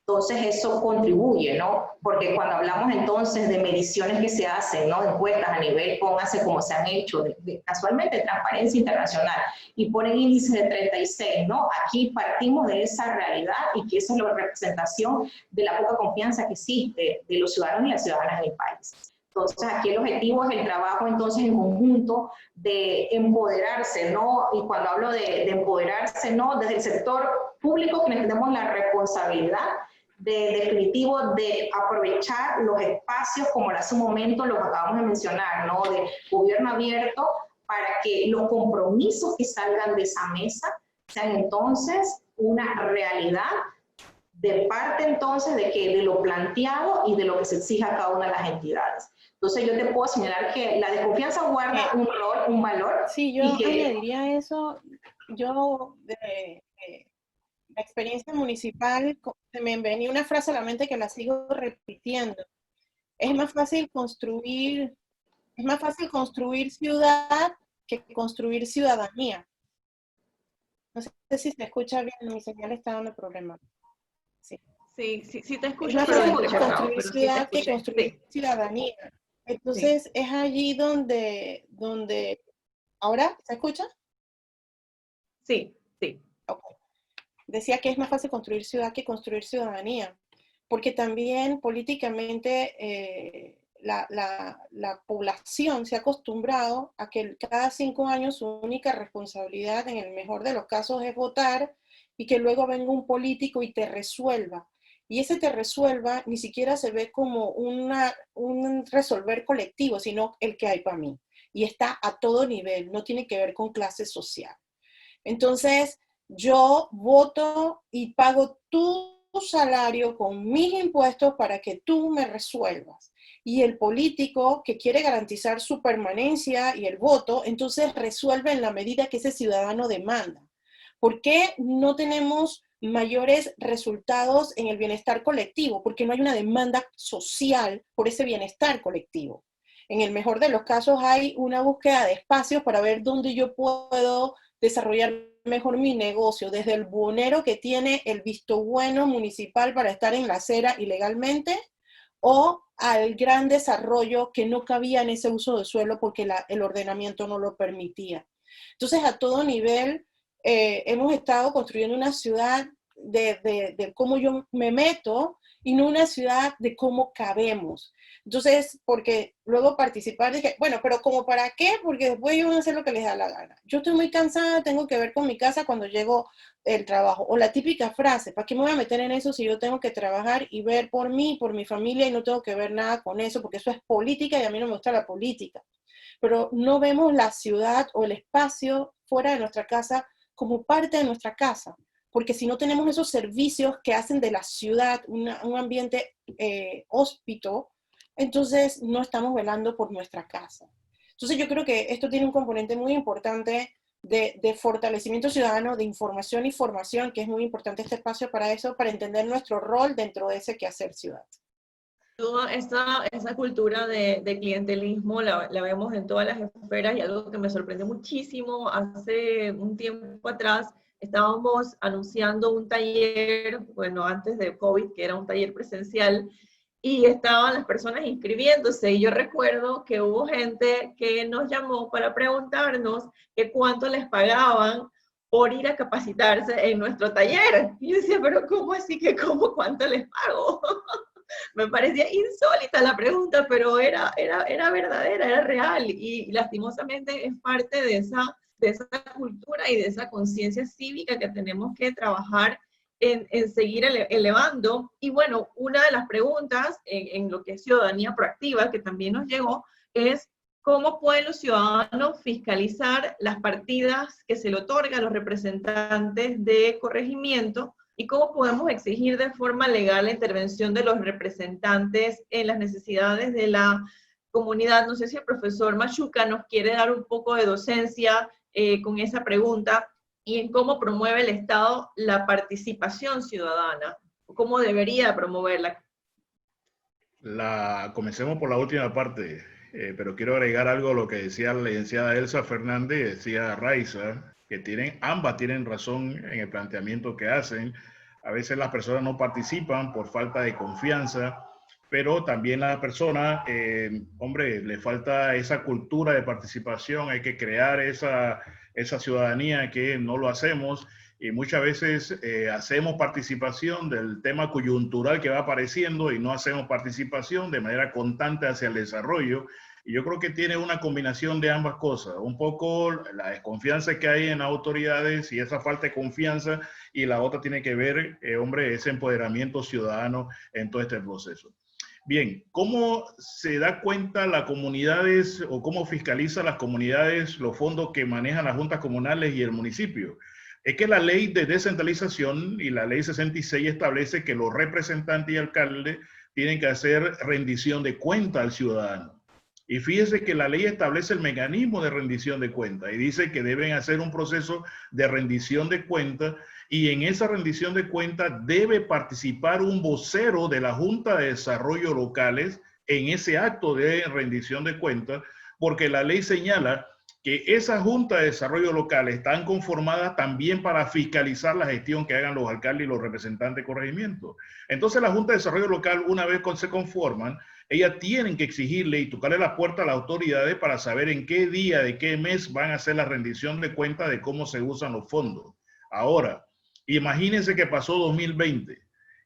Speaker 5: Entonces eso contribuye, ¿no? Porque cuando hablamos entonces de mediciones que se hacen, ¿no? Encuestas a nivel, póngase como se han hecho, casualmente de Transparencia Internacional, y ponen índices de 36, ¿no? Aquí partimos de esa realidad y que esa es la representación de la poca confianza que existe de los ciudadanos y las ciudadanas en el país. Entonces, aquí el objetivo es el trabajo, entonces, en conjunto de empoderarse, ¿no? Y cuando hablo de empoderarse, ¿no? Desde el sector público, que tenemos la responsabilidad definitivo de aprovechar los espacios, como hace un momento lo que acabamos de mencionar, ¿no? De gobierno abierto, para que los compromisos que salgan de esa mesa sean entonces una realidad de parte entonces de lo planteado y de lo que se exige a cada una de las entidades. Entonces yo te puedo señalar que la desconfianza guarda un rol, un valor.
Speaker 4: Sí, yo añadiría eso. Yo, la experiencia municipal, se me venía una frase a la mente que la sigo repitiendo. Es más fácil construir ciudad que construir ciudadanía. No sé si se escucha bien, mi señal está dando problemas. Sí.
Speaker 1: Sí te escucho,
Speaker 4: Es más
Speaker 1: pero
Speaker 4: fácil construir ciudad que construir ciudadanía. Entonces,
Speaker 1: sí,
Speaker 4: es allí donde, ¿ahora se escucha?
Speaker 1: Sí.
Speaker 4: Okay. Decía que es más fácil construir ciudad que construir ciudadanía, porque también políticamente la población se ha acostumbrado a que cada 5 años su única responsabilidad, en el mejor de los casos, es votar y que luego venga un político y te resuelva. Y ese te resuelva ni siquiera se ve como un resolver colectivo, sino el que hay para mí. Y está a todo nivel, no tiene que ver con clase social. Entonces, yo voto y pago tu salario con mis impuestos para que tú me resuelvas. Y el político que quiere garantizar su permanencia y el voto, entonces resuelve en la medida que ese ciudadano demanda. ¿Por qué no tenemos mayores resultados en el bienestar colectivo? Porque no hay una demanda social por ese bienestar colectivo. En el mejor de los casos hay una búsqueda de espacios para ver dónde yo puedo desarrollar mejor mi negocio, desde el buhonero que tiene el visto bueno municipal para estar en la acera ilegalmente, o al gran desarrollo que no cabía en ese uso de suelo porque el ordenamiento no lo permitía. Entonces, a todo nivel, hemos estado construyendo una ciudad de cómo yo me meto y no una ciudad de cómo cabemos. Entonces, porque luego participar, dije, bueno, pero ¿como para qué? Porque después ellos van a hacer lo que les da la gana. Yo estoy muy cansada, tengo que ver con mi casa cuando llego del trabajo. O la típica frase, ¿para qué me voy a meter en eso si yo tengo que trabajar y ver por mí, por mi familia y no tengo que ver nada con eso? Porque eso es política y a mí no me gusta la política. Pero no vemos la ciudad o el espacio fuera de nuestra casa como parte de nuestra casa. Porque si no tenemos esos servicios que hacen de la ciudad un ambiente hóspito, entonces no estamos velando por nuestra casa. Entonces yo creo que esto tiene un componente muy importante de fortalecimiento ciudadano, de información y formación, que es muy importante este espacio para eso, para entender nuestro rol dentro de ese quehacer ciudad.
Speaker 1: Toda esa cultura de clientelismo la vemos en todas las esferas, y algo que me sorprendió muchísimo, hace un tiempo atrás estábamos anunciando un taller, bueno, antes de COVID, que era un taller presencial, y estaban las personas inscribiéndose, y yo recuerdo que hubo gente que nos llamó para preguntarnos que cuánto les pagaban por ir a capacitarse en nuestro taller. Y yo decía, pero ¿cómo así que cómo cuánto les pago? Me parecía insólita la pregunta, pero era verdadera, era real, y lastimosamente es parte de esa cultura y de esa conciencia cívica que tenemos que trabajar en seguir elevando. Y bueno, una de las preguntas en lo que es ciudadanía proactiva, que también nos llegó, es ¿cómo pueden los ciudadanos fiscalizar las partidas que se le otorgan a los representantes de corregimiento? ¿Y cómo podemos exigir de forma legal la intervención de los representantes en las necesidades de la comunidad? No sé si el profesor Machuca nos quiere dar un poco de docencia con esa pregunta, y en cómo promueve el Estado la participación ciudadana, cómo debería promoverla.
Speaker 3: Comencemos por la última parte, pero quiero agregar algo a lo que decía la licenciada Elsa Fernández y decía Raiza, que ambas tienen razón en el planteamiento que hacen. A veces las personas no participan por falta de confianza, pero también a la persona, hombre, le falta esa cultura de participación, hay que crear esa ciudadanía que no lo hacemos, y muchas veces hacemos participación del tema coyuntural que va apareciendo y no hacemos participación de manera constante hacia el desarrollo. Y yo creo que tiene una combinación de ambas cosas, un poco la desconfianza que hay en autoridades y esa falta de confianza, y la otra tiene que ver, hombre, ese empoderamiento ciudadano en todo este proceso. Bien, ¿cómo se da cuenta las comunidades o cómo fiscaliza las comunidades los fondos que manejan las juntas comunales y el municipio? Es que la ley de descentralización y la ley 66 establece que los representantes y alcaldes tienen que hacer rendición de cuenta al ciudadano. Y fíjese que la ley establece el mecanismo de rendición de cuenta y dice que deben hacer un proceso de rendición de cuenta, y en esa rendición de cuenta debe participar un vocero de la Junta de Desarrollo Locales en ese acto de rendición de cuenta, porque la ley señala que esa Junta de Desarrollo Local están conformadas también para fiscalizar la gestión que hagan los alcaldes y los representantes de corregimiento. Entonces la Junta de Desarrollo Local, una vez que se conforman, ellas tienen que exigirle y tocarle la puerta a las autoridades para saber en qué día, de qué mes van a hacer la rendición de cuenta de cómo se usan los fondos. Ahora, imagínense que pasó 2020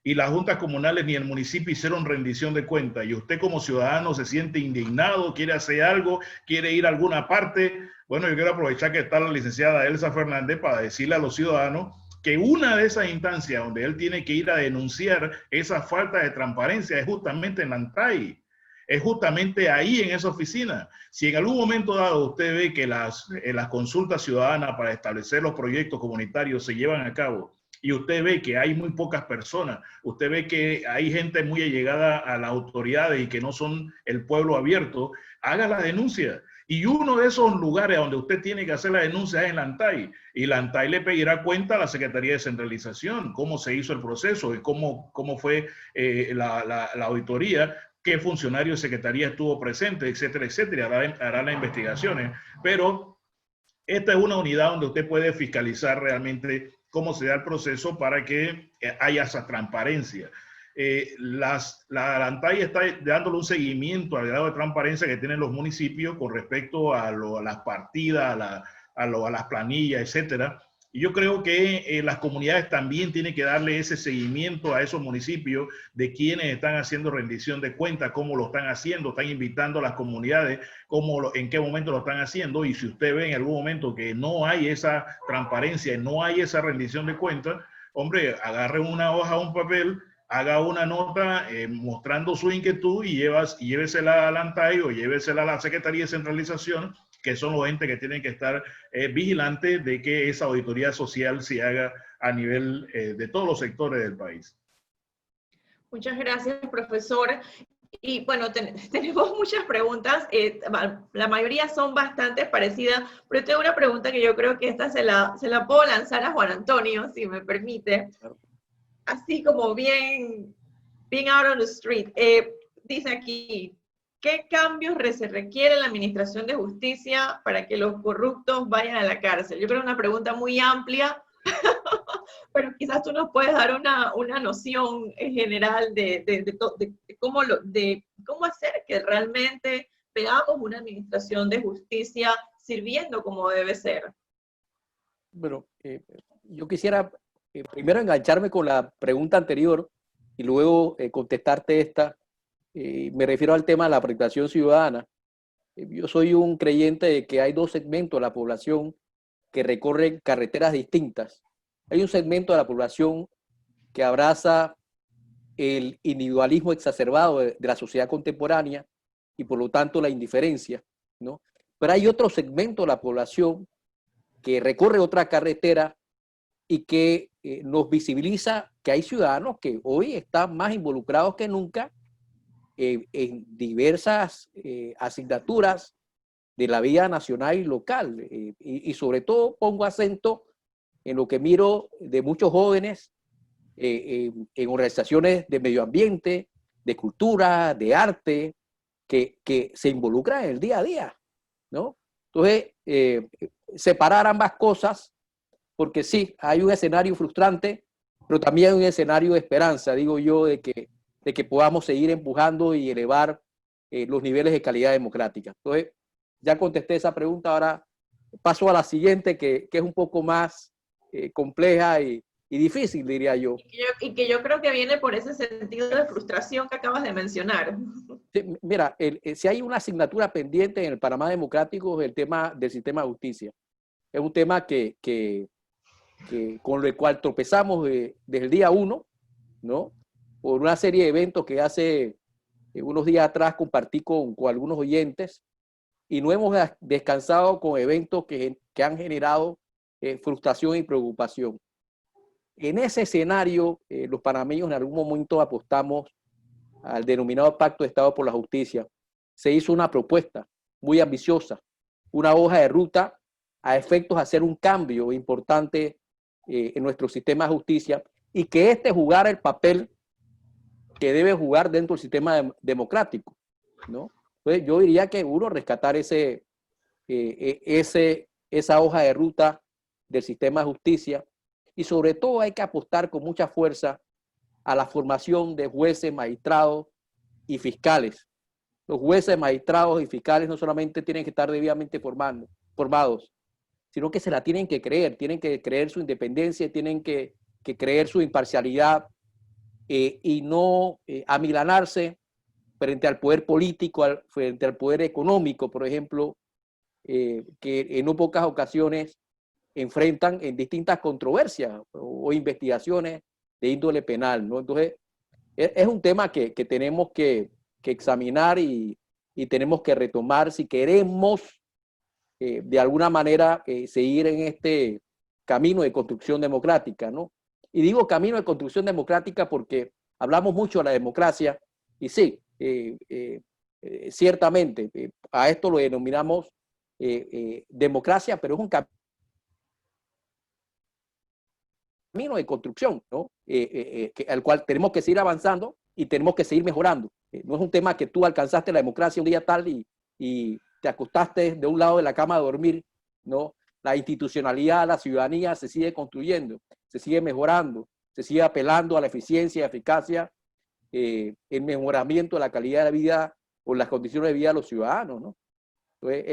Speaker 3: y las juntas comunales ni el municipio hicieron rendición de cuenta, y usted como ciudadano se siente indignado, quiere hacer algo, quiere ir a alguna parte. Bueno, yo quiero aprovechar que está la licenciada Elsa Fernández para decirle a los ciudadanos que una de esas instancias donde él tiene que ir a denunciar esa falta de transparencia es justamente en la ANTAI, es justamente ahí en esa oficina. Si en algún momento dado usted ve que las consultas ciudadanas para establecer los proyectos comunitarios se llevan a cabo, y usted ve que hay muy pocas personas, usted ve que hay gente muy allegada a las autoridades y que no son el pueblo abierto, haga la denuncia. Y uno de esos lugares donde usted tiene que hacer la denuncia es en la ANTAI, y la ANTAI le pedirá cuenta a la Secretaría de Centralización, cómo se hizo el proceso y cómo fue la auditoría, qué funcionario de secretaría estuvo presente, etcétera, etcétera, hará las investigaciones. Pero esta es una unidad donde usted puede fiscalizar realmente cómo se da el proceso para que haya esa transparencia. La ANTAI está dándole un seguimiento al grado de transparencia que tienen los municipios con respecto a las partidas, a las planillas, etcétera. Y yo creo que las comunidades también tienen que darle ese seguimiento a esos municipios de quienes están haciendo rendición de cuentas, cómo lo están haciendo, están invitando a las comunidades, en qué momento lo están haciendo. Y si usted ve en algún momento que no hay esa transparencia, no hay esa rendición de cuentas, hombre, agarre una hoja, un papel, haga una nota mostrando su inquietud y llévesela a la ANTAI o llévesela a la Secretaría de Centralización, que son los entes que tienen que estar vigilantes de que esa auditoría social se haga a nivel de todos los sectores del país.
Speaker 1: Muchas gracias, profesor. Y bueno, tenemos muchas preguntas, la mayoría son bastante parecidas, pero tengo una pregunta que yo creo que esta se la puedo lanzar a Juan Antonio, si me permite. Así como bien out on the street. Dice aquí, ¿qué cambios se requiere en la administración de justicia para que los corruptos vayan a la cárcel? Yo creo que es una pregunta muy amplia, pero quizás tú nos puedes dar una noción en general de cómo hacer que realmente veamos una administración de justicia sirviendo como debe ser.
Speaker 2: Bueno, yo quisiera primero engancharme con la pregunta anterior y luego contestarte esta. Me refiero al tema de la participación ciudadana. Yo soy un creyente de que hay dos segmentos de la población que recorren carreteras distintas. Hay un segmento de la población que abraza el individualismo exacerbado de la sociedad contemporánea y por lo tanto la indiferencia. ¿no? Pero hay otro segmento de la población que recorre otra carretera y que nos visibiliza que hay ciudadanos que hoy están más involucrados que nunca en diversas asignaturas de la vida nacional y local. Y sobre todo pongo acento en lo que miro de muchos jóvenes en organizaciones de medio ambiente, de cultura, de arte, que se involucran en el día a día, ¿no? Entonces, separar ambas cosas, porque sí, hay un escenario frustrante, pero también hay un escenario de esperanza, digo yo, de que podamos seguir empujando y elevar los niveles de calidad democrática. Entonces, ya contesté esa pregunta, ahora paso a la siguiente, que es un poco más compleja y difícil, diría yo.
Speaker 1: Y que yo creo que viene por ese sentido de frustración que acabas de mencionar.
Speaker 2: Sí, mira, si hay una asignatura pendiente en el Panamá democrático es el tema del sistema de justicia. Es un tema que con el cual tropezamos desde el día 1, ¿no? Por una serie de eventos que hace unos días atrás compartí con algunos oyentes, y no hemos descansado con eventos que han generado frustración y preocupación. En ese escenario, los panameños en algún momento apostamos al denominado Pacto de Estado por la Justicia. Se hizo una propuesta muy ambiciosa, una hoja de ruta a efectos de hacer un cambio importante en nuestro sistema de justicia y que jugara el papel que debe jugar dentro del sistema democrático, ¿no? Entonces yo diría que uno, rescatar esa hoja de ruta del sistema de justicia, y sobre todo hay que apostar con mucha fuerza a la formación de jueces, magistrados y fiscales. Los jueces, magistrados y fiscales no solamente tienen que estar debidamente formados, sino que se la tienen que creer su independencia, tienen que creer su imparcialidad y no amilanarse frente al poder político, frente al poder económico, por ejemplo, que en no pocas ocasiones enfrentan en distintas controversias o investigaciones de índole penal, ¿no? Entonces, es un tema que tenemos que examinar y tenemos que retomar si queremos de alguna manera seguir en este camino de construcción democrática, ¿no? Y digo camino de construcción democrática porque hablamos mucho de la democracia y sí, ciertamente a esto lo denominamos democracia, pero es un camino de construcción, ¿no? Al cual tenemos que seguir avanzando y tenemos que seguir mejorando. No es un tema que tú alcanzaste la democracia un día tal y te acostaste de un lado de la cama a dormir, ¿no? La institucionalidad, la ciudadanía se sigue construyendo, se sigue mejorando, se sigue apelando a la eficiencia y eficacia, el mejoramiento de la calidad de vida o las condiciones de vida de los ciudadanos, ¿no? Entonces,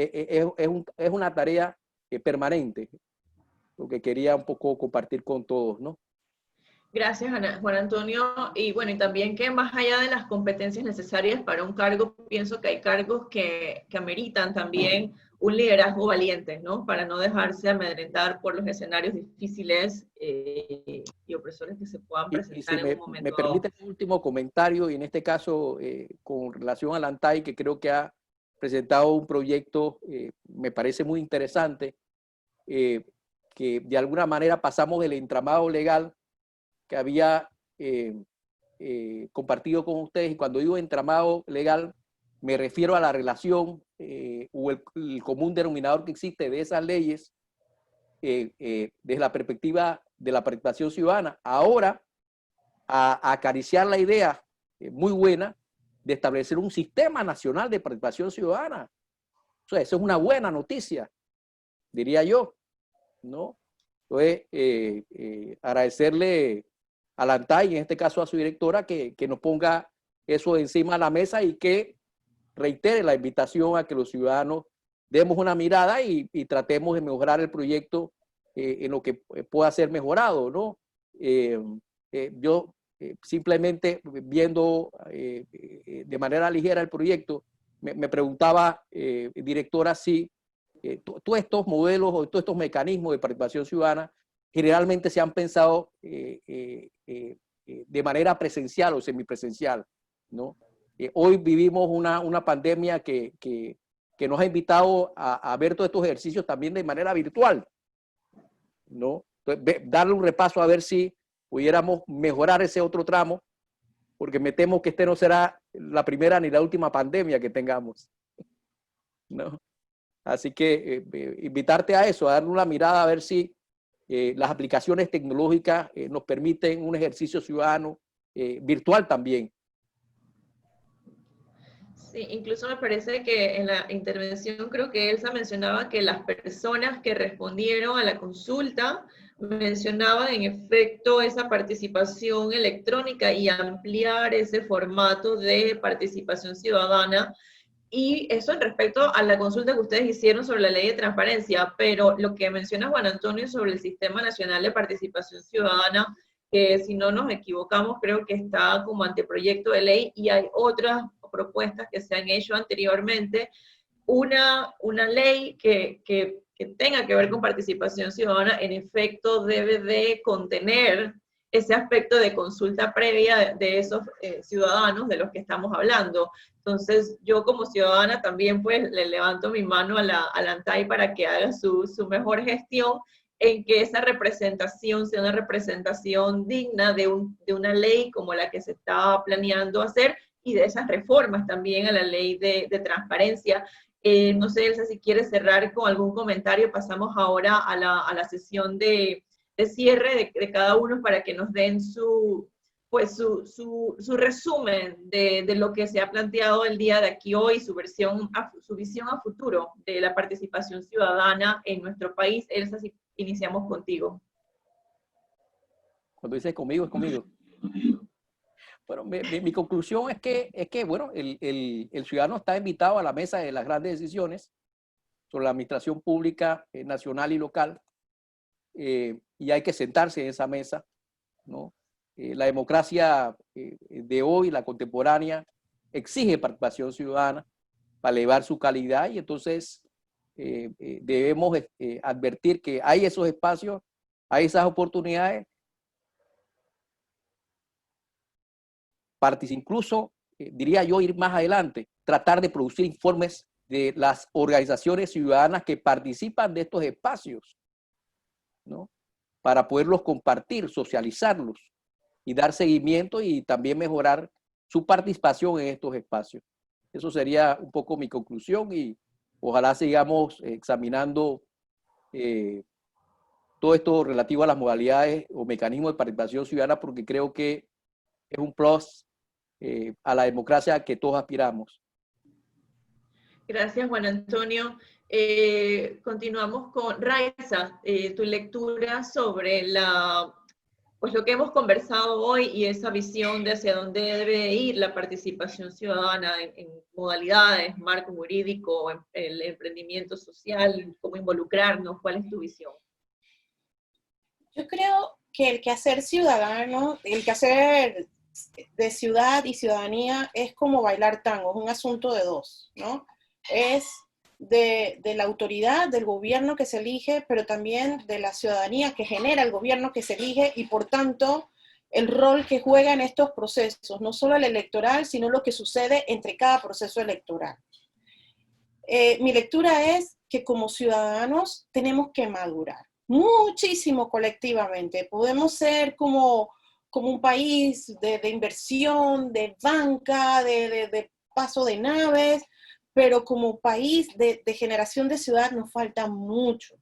Speaker 2: es una tarea permanente, lo que quería un poco compartir con todos, ¿no?
Speaker 1: Gracias, Juan Antonio. Y bueno, y también que más allá de las competencias necesarias para un cargo, pienso que hay cargos que ameritan también un liderazgo valiente, ¿no? Para no dejarse amedrentar por los escenarios difíciles y opresores que se puedan presentar
Speaker 2: y si
Speaker 1: en un momento.
Speaker 2: me permite un último comentario, y en este caso con relación a la ANTAI, que creo que ha presentado un proyecto, me parece muy interesante, que de alguna manera pasamos del entramado legal que había compartido con ustedes, y cuando digo entramado legal me refiero a la relación o el común denominador que existe de esas leyes desde la perspectiva de la participación ciudadana, ahora a acariciar la idea muy buena de establecer un sistema nacional de participación ciudadana. O sea, eso es una buena noticia, diría yo, ¿no? Entonces, agradecerle a la ANTAI, en este caso a su directora, que nos ponga eso encima de la mesa y que reitere la invitación a que los ciudadanos demos una mirada y tratemos de mejorar el proyecto en lo que pueda ser mejorado, ¿no? Yo simplemente viendo de manera ligera el proyecto, me preguntaba, directora, si todos estos modelos o todos estos mecanismos de participación ciudadana generalmente se han pensado de manera presencial o semipresencial, ¿no? Hoy vivimos una pandemia que que nos ha invitado a ver todos estos ejercicios también de manera virtual, ¿no? Entonces, darle un repaso a ver si pudiéramos mejorar ese otro tramo, porque me temo que este no será la primera ni la última pandemia que tengamos, ¿no? Así que invitarte a eso, a darle una mirada a ver si las aplicaciones tecnológicas nos permiten un ejercicio ciudadano virtual también.
Speaker 1: Sí, incluso me parece que en la intervención creo que Elsa mencionaba que las personas que respondieron a la consulta mencionaban en efecto esa participación electrónica y ampliar ese formato de participación ciudadana. Y eso en respecto a la consulta que ustedes hicieron sobre la ley de transparencia, pero lo que menciona Juan Antonio sobre el Sistema Nacional de Participación Ciudadana, que si no nos equivocamos creo que está como anteproyecto de ley y hay otras propuestas que se han hecho anteriormente, una ley que tenga que ver con participación ciudadana, en efecto debe de contener ese aspecto de consulta previa de esos ciudadanos de los que estamos hablando. Entonces, yo como ciudadana también pues le levanto mi mano a la ANTAI para que haga su mejor gestión en que esa representación sea una representación digna de una ley como la que se está planeando hacer y de esas reformas también a la ley de transparencia. No sé, Elsa, si quieres cerrar con algún comentario, pasamos ahora a la sesión de cierre de cada uno para que nos den su resumen de lo que se ha planteado el día de aquí hoy, su visión a futuro de la participación ciudadana en nuestro país. Elsa, si iniciamos contigo.
Speaker 2: Cuando dices conmigo, es conmigo. Bueno, mi conclusión es que bueno, el ciudadano está invitado a la mesa de las grandes decisiones sobre la administración pública nacional y local, y hay que sentarse en esa mesa, ¿no? La democracia de hoy, la contemporánea, exige participación ciudadana para elevar su calidad y entonces debemos advertir que hay esos espacios, hay esas oportunidades, incluso, diría yo, ir más adelante, tratar de producir informes de las organizaciones ciudadanas que participan de estos espacios, ¿no? Para poderlos compartir, socializarlos y dar seguimiento y también mejorar su participación en estos espacios. Eso sería un poco mi conclusión y ojalá sigamos examinando todo esto relativo a las modalidades o mecanismos de participación ciudadana porque creo que es un plus a la democracia que todos aspiramos.
Speaker 1: Gracias, Juan Antonio. Continuamos con Raiza, tu lectura sobre lo que hemos conversado hoy y esa visión de hacia dónde debe ir la participación ciudadana en modalidades, marco jurídico, el emprendimiento social, cómo involucrarnos. ¿Cuál es tu visión?
Speaker 4: Yo creo que el quehacer ciudadano, el quehacer de ciudad y ciudadanía es como bailar tango, es un asunto de dos, ¿no? Es de la autoridad, del gobierno que se elige, pero también de la ciudadanía que genera el gobierno que se elige y por tanto el rol que juega en estos procesos, no solo el electoral, sino lo que sucede entre cada proceso electoral. Mi lectura es que como ciudadanos tenemos que madurar muchísimo colectivamente. Podemos ser como un país de inversión, de banca, de paso de naves, pero como país de generación de ciudad nos falta mucho.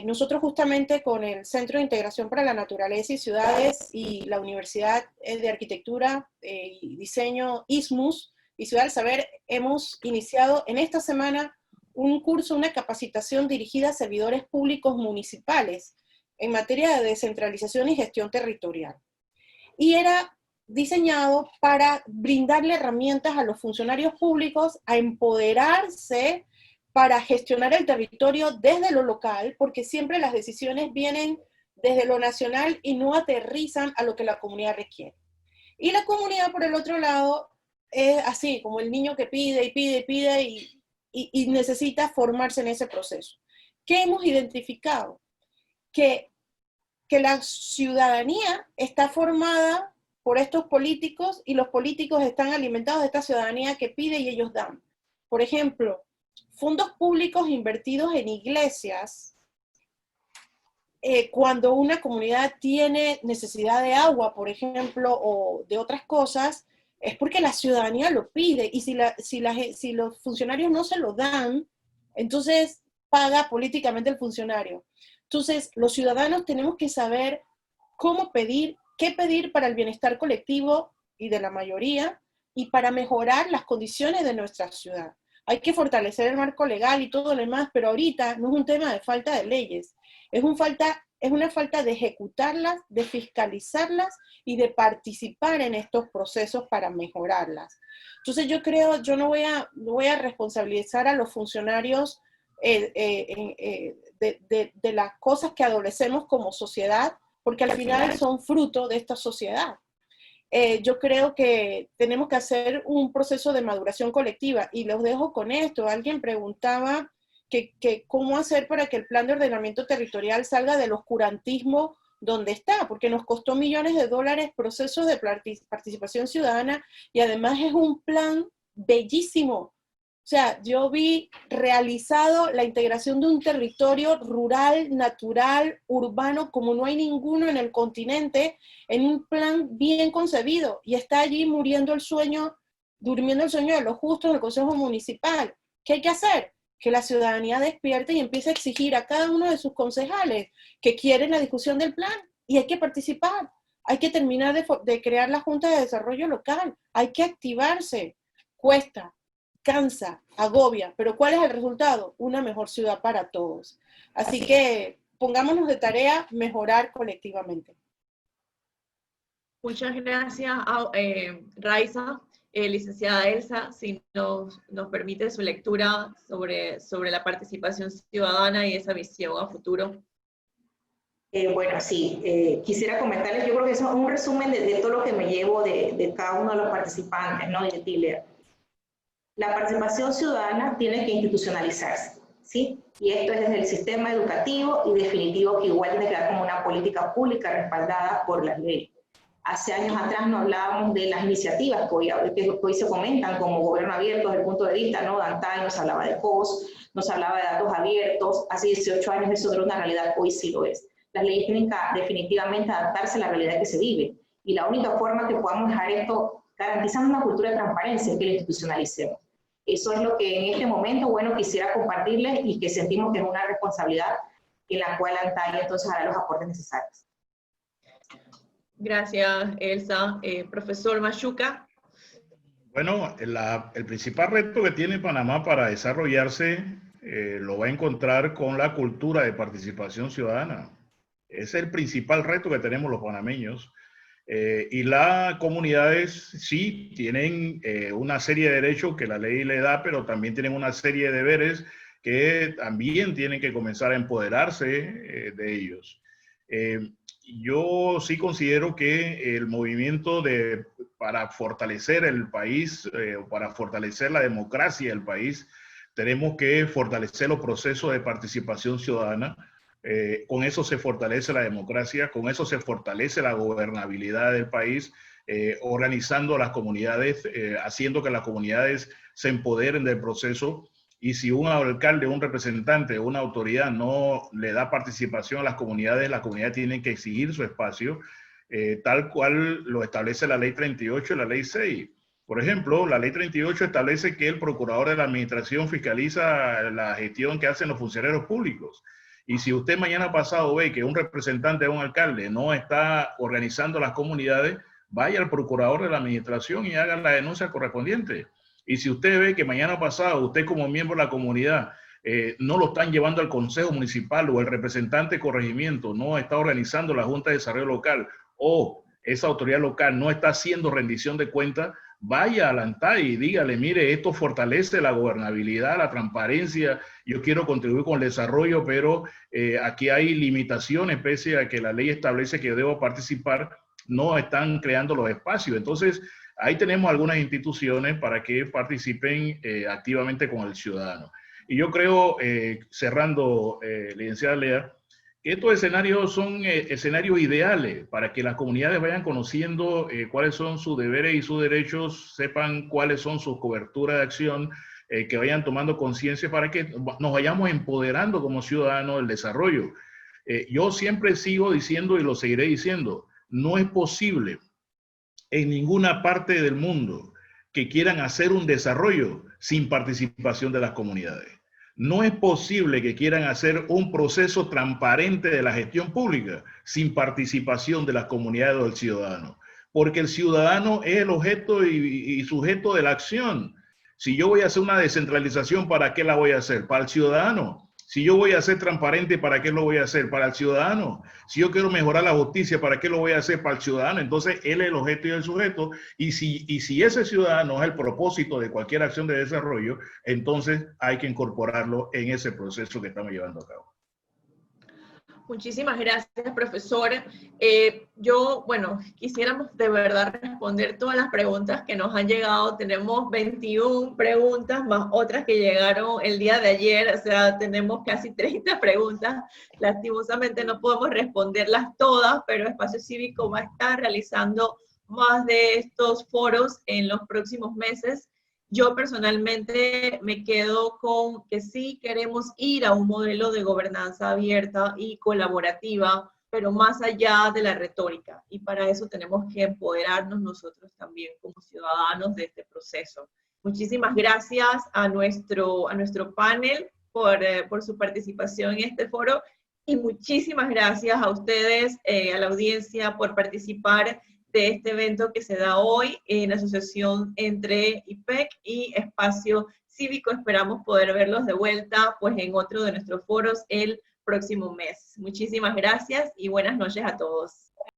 Speaker 4: Nosotros justamente con el Centro de Integración para la Naturaleza y Ciudades y la Universidad de Arquitectura y Diseño ISMUS y Ciudad del Saber hemos iniciado en esta semana un curso, una capacitación dirigida a servidores públicos municipales en materia de descentralización y gestión territorial. Y era diseñado para brindarle herramientas a los funcionarios públicos a empoderarse para gestionar el territorio desde lo local, porque siempre las decisiones vienen desde lo nacional y no aterrizan a lo que la comunidad requiere. Y la comunidad, por el otro lado, es así, como el niño que pide y pide y pide y necesita formarse en ese proceso. ¿Qué hemos identificado? Que la ciudadanía está formada por estos políticos y los políticos están alimentados de esta ciudadanía que pide y ellos dan. Por ejemplo, fondos públicos invertidos en iglesias, cuando una comunidad tiene necesidad de agua, por ejemplo, o de otras cosas, es porque la ciudadanía lo pide, y si los funcionarios no se lo dan, entonces paga políticamente el funcionario. Entonces, los ciudadanos tenemos que saber cómo pedir, qué pedir para el bienestar colectivo y de la mayoría, y para mejorar las condiciones de nuestra ciudad. Hay que fortalecer el marco legal y todo lo demás, pero ahorita no es un tema de falta de leyes, es una falta de ejecutarlas, de fiscalizarlas y de participar en estos procesos para mejorarlas. Entonces yo creo, yo no voy a responsabilizar a los funcionarios de las cosas que adolecemos como sociedad, porque al final son fruto de esta sociedad. Yo creo que tenemos que hacer un proceso de maduración colectiva, y los dejo con esto. Alguien preguntaba que cómo hacer para que el plan de ordenamiento territorial salga del oscurantismo donde está, porque nos costó millones de dólares procesos de participación ciudadana, y además es un plan bellísimo. O sea, yo vi realizado la integración de un territorio rural, natural, urbano, como no hay ninguno en el continente, en un plan bien concebido, y está allí durmiendo el sueño de los justos en el Consejo Municipal. ¿Qué hay que hacer? Que la ciudadanía despierte y empiece a exigir a cada uno de sus concejales que quieren la discusión del plan, y hay que participar. Hay que terminar de crear la Junta de Desarrollo Local, hay que activarse. Cuesta, cansa, agobia, pero ¿cuál es el resultado? Una mejor ciudad para todos. Así que pongámonos de tarea mejorar colectivamente.
Speaker 1: Muchas gracias, Raiza. Licenciada Elsa, si nos permite su lectura sobre la participación ciudadana y esa visión a futuro.
Speaker 5: Bueno, sí, quisiera comentarles, yo creo que eso es un resumen de todo lo que me llevo de cada uno de los participantes, ¿no? De Tiller. La participación ciudadana tiene que institucionalizarse, ¿sí? Y esto es desde el sistema educativo, y definitivo que igual tiene que dar como una política pública respaldada por la ley. Hace años atrás no hablábamos de las iniciativas que hoy se comentan como gobierno abierto desde el punto de vista, ¿no? Dantay nos hablaba de POS, nos hablaba de datos abiertos, hace 18 años eso era una realidad, hoy sí lo es. Las leyes tienen que definitivamente adaptarse a la realidad que se vive, y la única forma que podamos dejar esto garantizando una cultura de transparencia es que la institucionalicemos. Eso es lo que en este momento, bueno, quisiera compartirles, y que sentimos que es una responsabilidad en la cual Dantay entonces hará los aportes necesarios.
Speaker 1: Gracias, Elsa. Profesor Machuca.
Speaker 3: Bueno, el principal reto que tiene Panamá para desarrollarse lo va a encontrar con la cultura de participación ciudadana. Es el principal reto que tenemos los panameños. Y las comunidades sí tienen una serie de derechos que la ley le da, pero también tienen una serie de deberes que también tienen que comenzar a empoderarse de ellos. Yo sí considero que el movimiento para fortalecer el país, para fortalecer la democracia del país, tenemos que fortalecer los procesos de participación ciudadana. Con eso se fortalece la democracia, con eso se fortalece la gobernabilidad del país, organizando las comunidades, haciendo que las comunidades se empoderen del proceso. Y si un alcalde, un representante, una autoridad no le da participación a las comunidades, la comunidad tiene que exigir su espacio, tal cual lo establece la Ley 38 y la Ley 6. Por ejemplo, la Ley 38 establece que el procurador de la administración fiscaliza la gestión que hacen los funcionarios públicos. Y si usted mañana pasado ve que un representante de un alcalde no está organizando las comunidades, vaya al procurador de la administración y haga la denuncia correspondiente. Y si usted ve que mañana pasado usted como miembro de la comunidad no lo están llevando al consejo municipal, o el representante de corregimiento no está organizando la Junta de Desarrollo Local, o esa autoridad local no está haciendo rendición de cuentas, vaya al ANTAI y dígale, mire, esto fortalece la gobernabilidad, la transparencia, yo quiero contribuir con el desarrollo, pero aquí hay limitaciones, pese a que la ley establece que yo debo participar, no están creando los espacios. Entonces, ahí tenemos algunas instituciones para que participen activamente con el ciudadano. Y yo creo, cerrando, licenciada Lea, estos escenarios son escenarios ideales para que las comunidades vayan conociendo cuáles son sus deberes y sus derechos, sepan cuáles son sus coberturas de acción, que vayan tomando conciencia para que nos vayamos empoderando como ciudadanos del desarrollo. Yo siempre sigo diciendo y lo seguiré diciendo, no es posible en ninguna parte del mundo que quieran hacer un desarrollo sin participación de las comunidades. No es posible que quieran hacer un proceso transparente de la gestión pública sin participación de las comunidades o del ciudadano, porque el ciudadano es el objeto y sujeto de la acción. Si yo voy a hacer una descentralización, ¿para qué la voy a hacer? Para el ciudadano. Si yo voy a ser transparente, ¿para qué lo voy a hacer? Para el ciudadano. Si yo quiero mejorar la justicia, ¿para qué lo voy a hacer? Para el ciudadano. Entonces, él es el objeto y el sujeto. Y si ese ciudadano es el propósito de cualquier acción de desarrollo, entonces hay que incorporarlo en ese proceso que estamos llevando a cabo.
Speaker 1: Muchísimas gracias, profesor. Bueno, quisiéramos de verdad responder todas las preguntas que nos han llegado. Tenemos 21 preguntas más otras que llegaron el día de ayer, o sea, tenemos casi 30 preguntas. Lastimosamente no podemos responderlas todas, pero Espacio Cívico va a estar realizando más de estos foros en los próximos meses. Yo personalmente me quedo con que sí queremos ir a un modelo de gobernanza abierta y colaborativa, pero más allá de la retórica. Y para eso tenemos que empoderarnos nosotros también como ciudadanos de este proceso. Muchísimas gracias a nuestro panel por su participación en este foro y muchísimas gracias a ustedes, a la audiencia, por participar de este evento que se da hoy en asociación entre IPEC y Espacio Cívico. Esperamos poder verlos de vuelta pues en otro de nuestros foros el próximo mes. Muchísimas gracias y buenas noches a todos.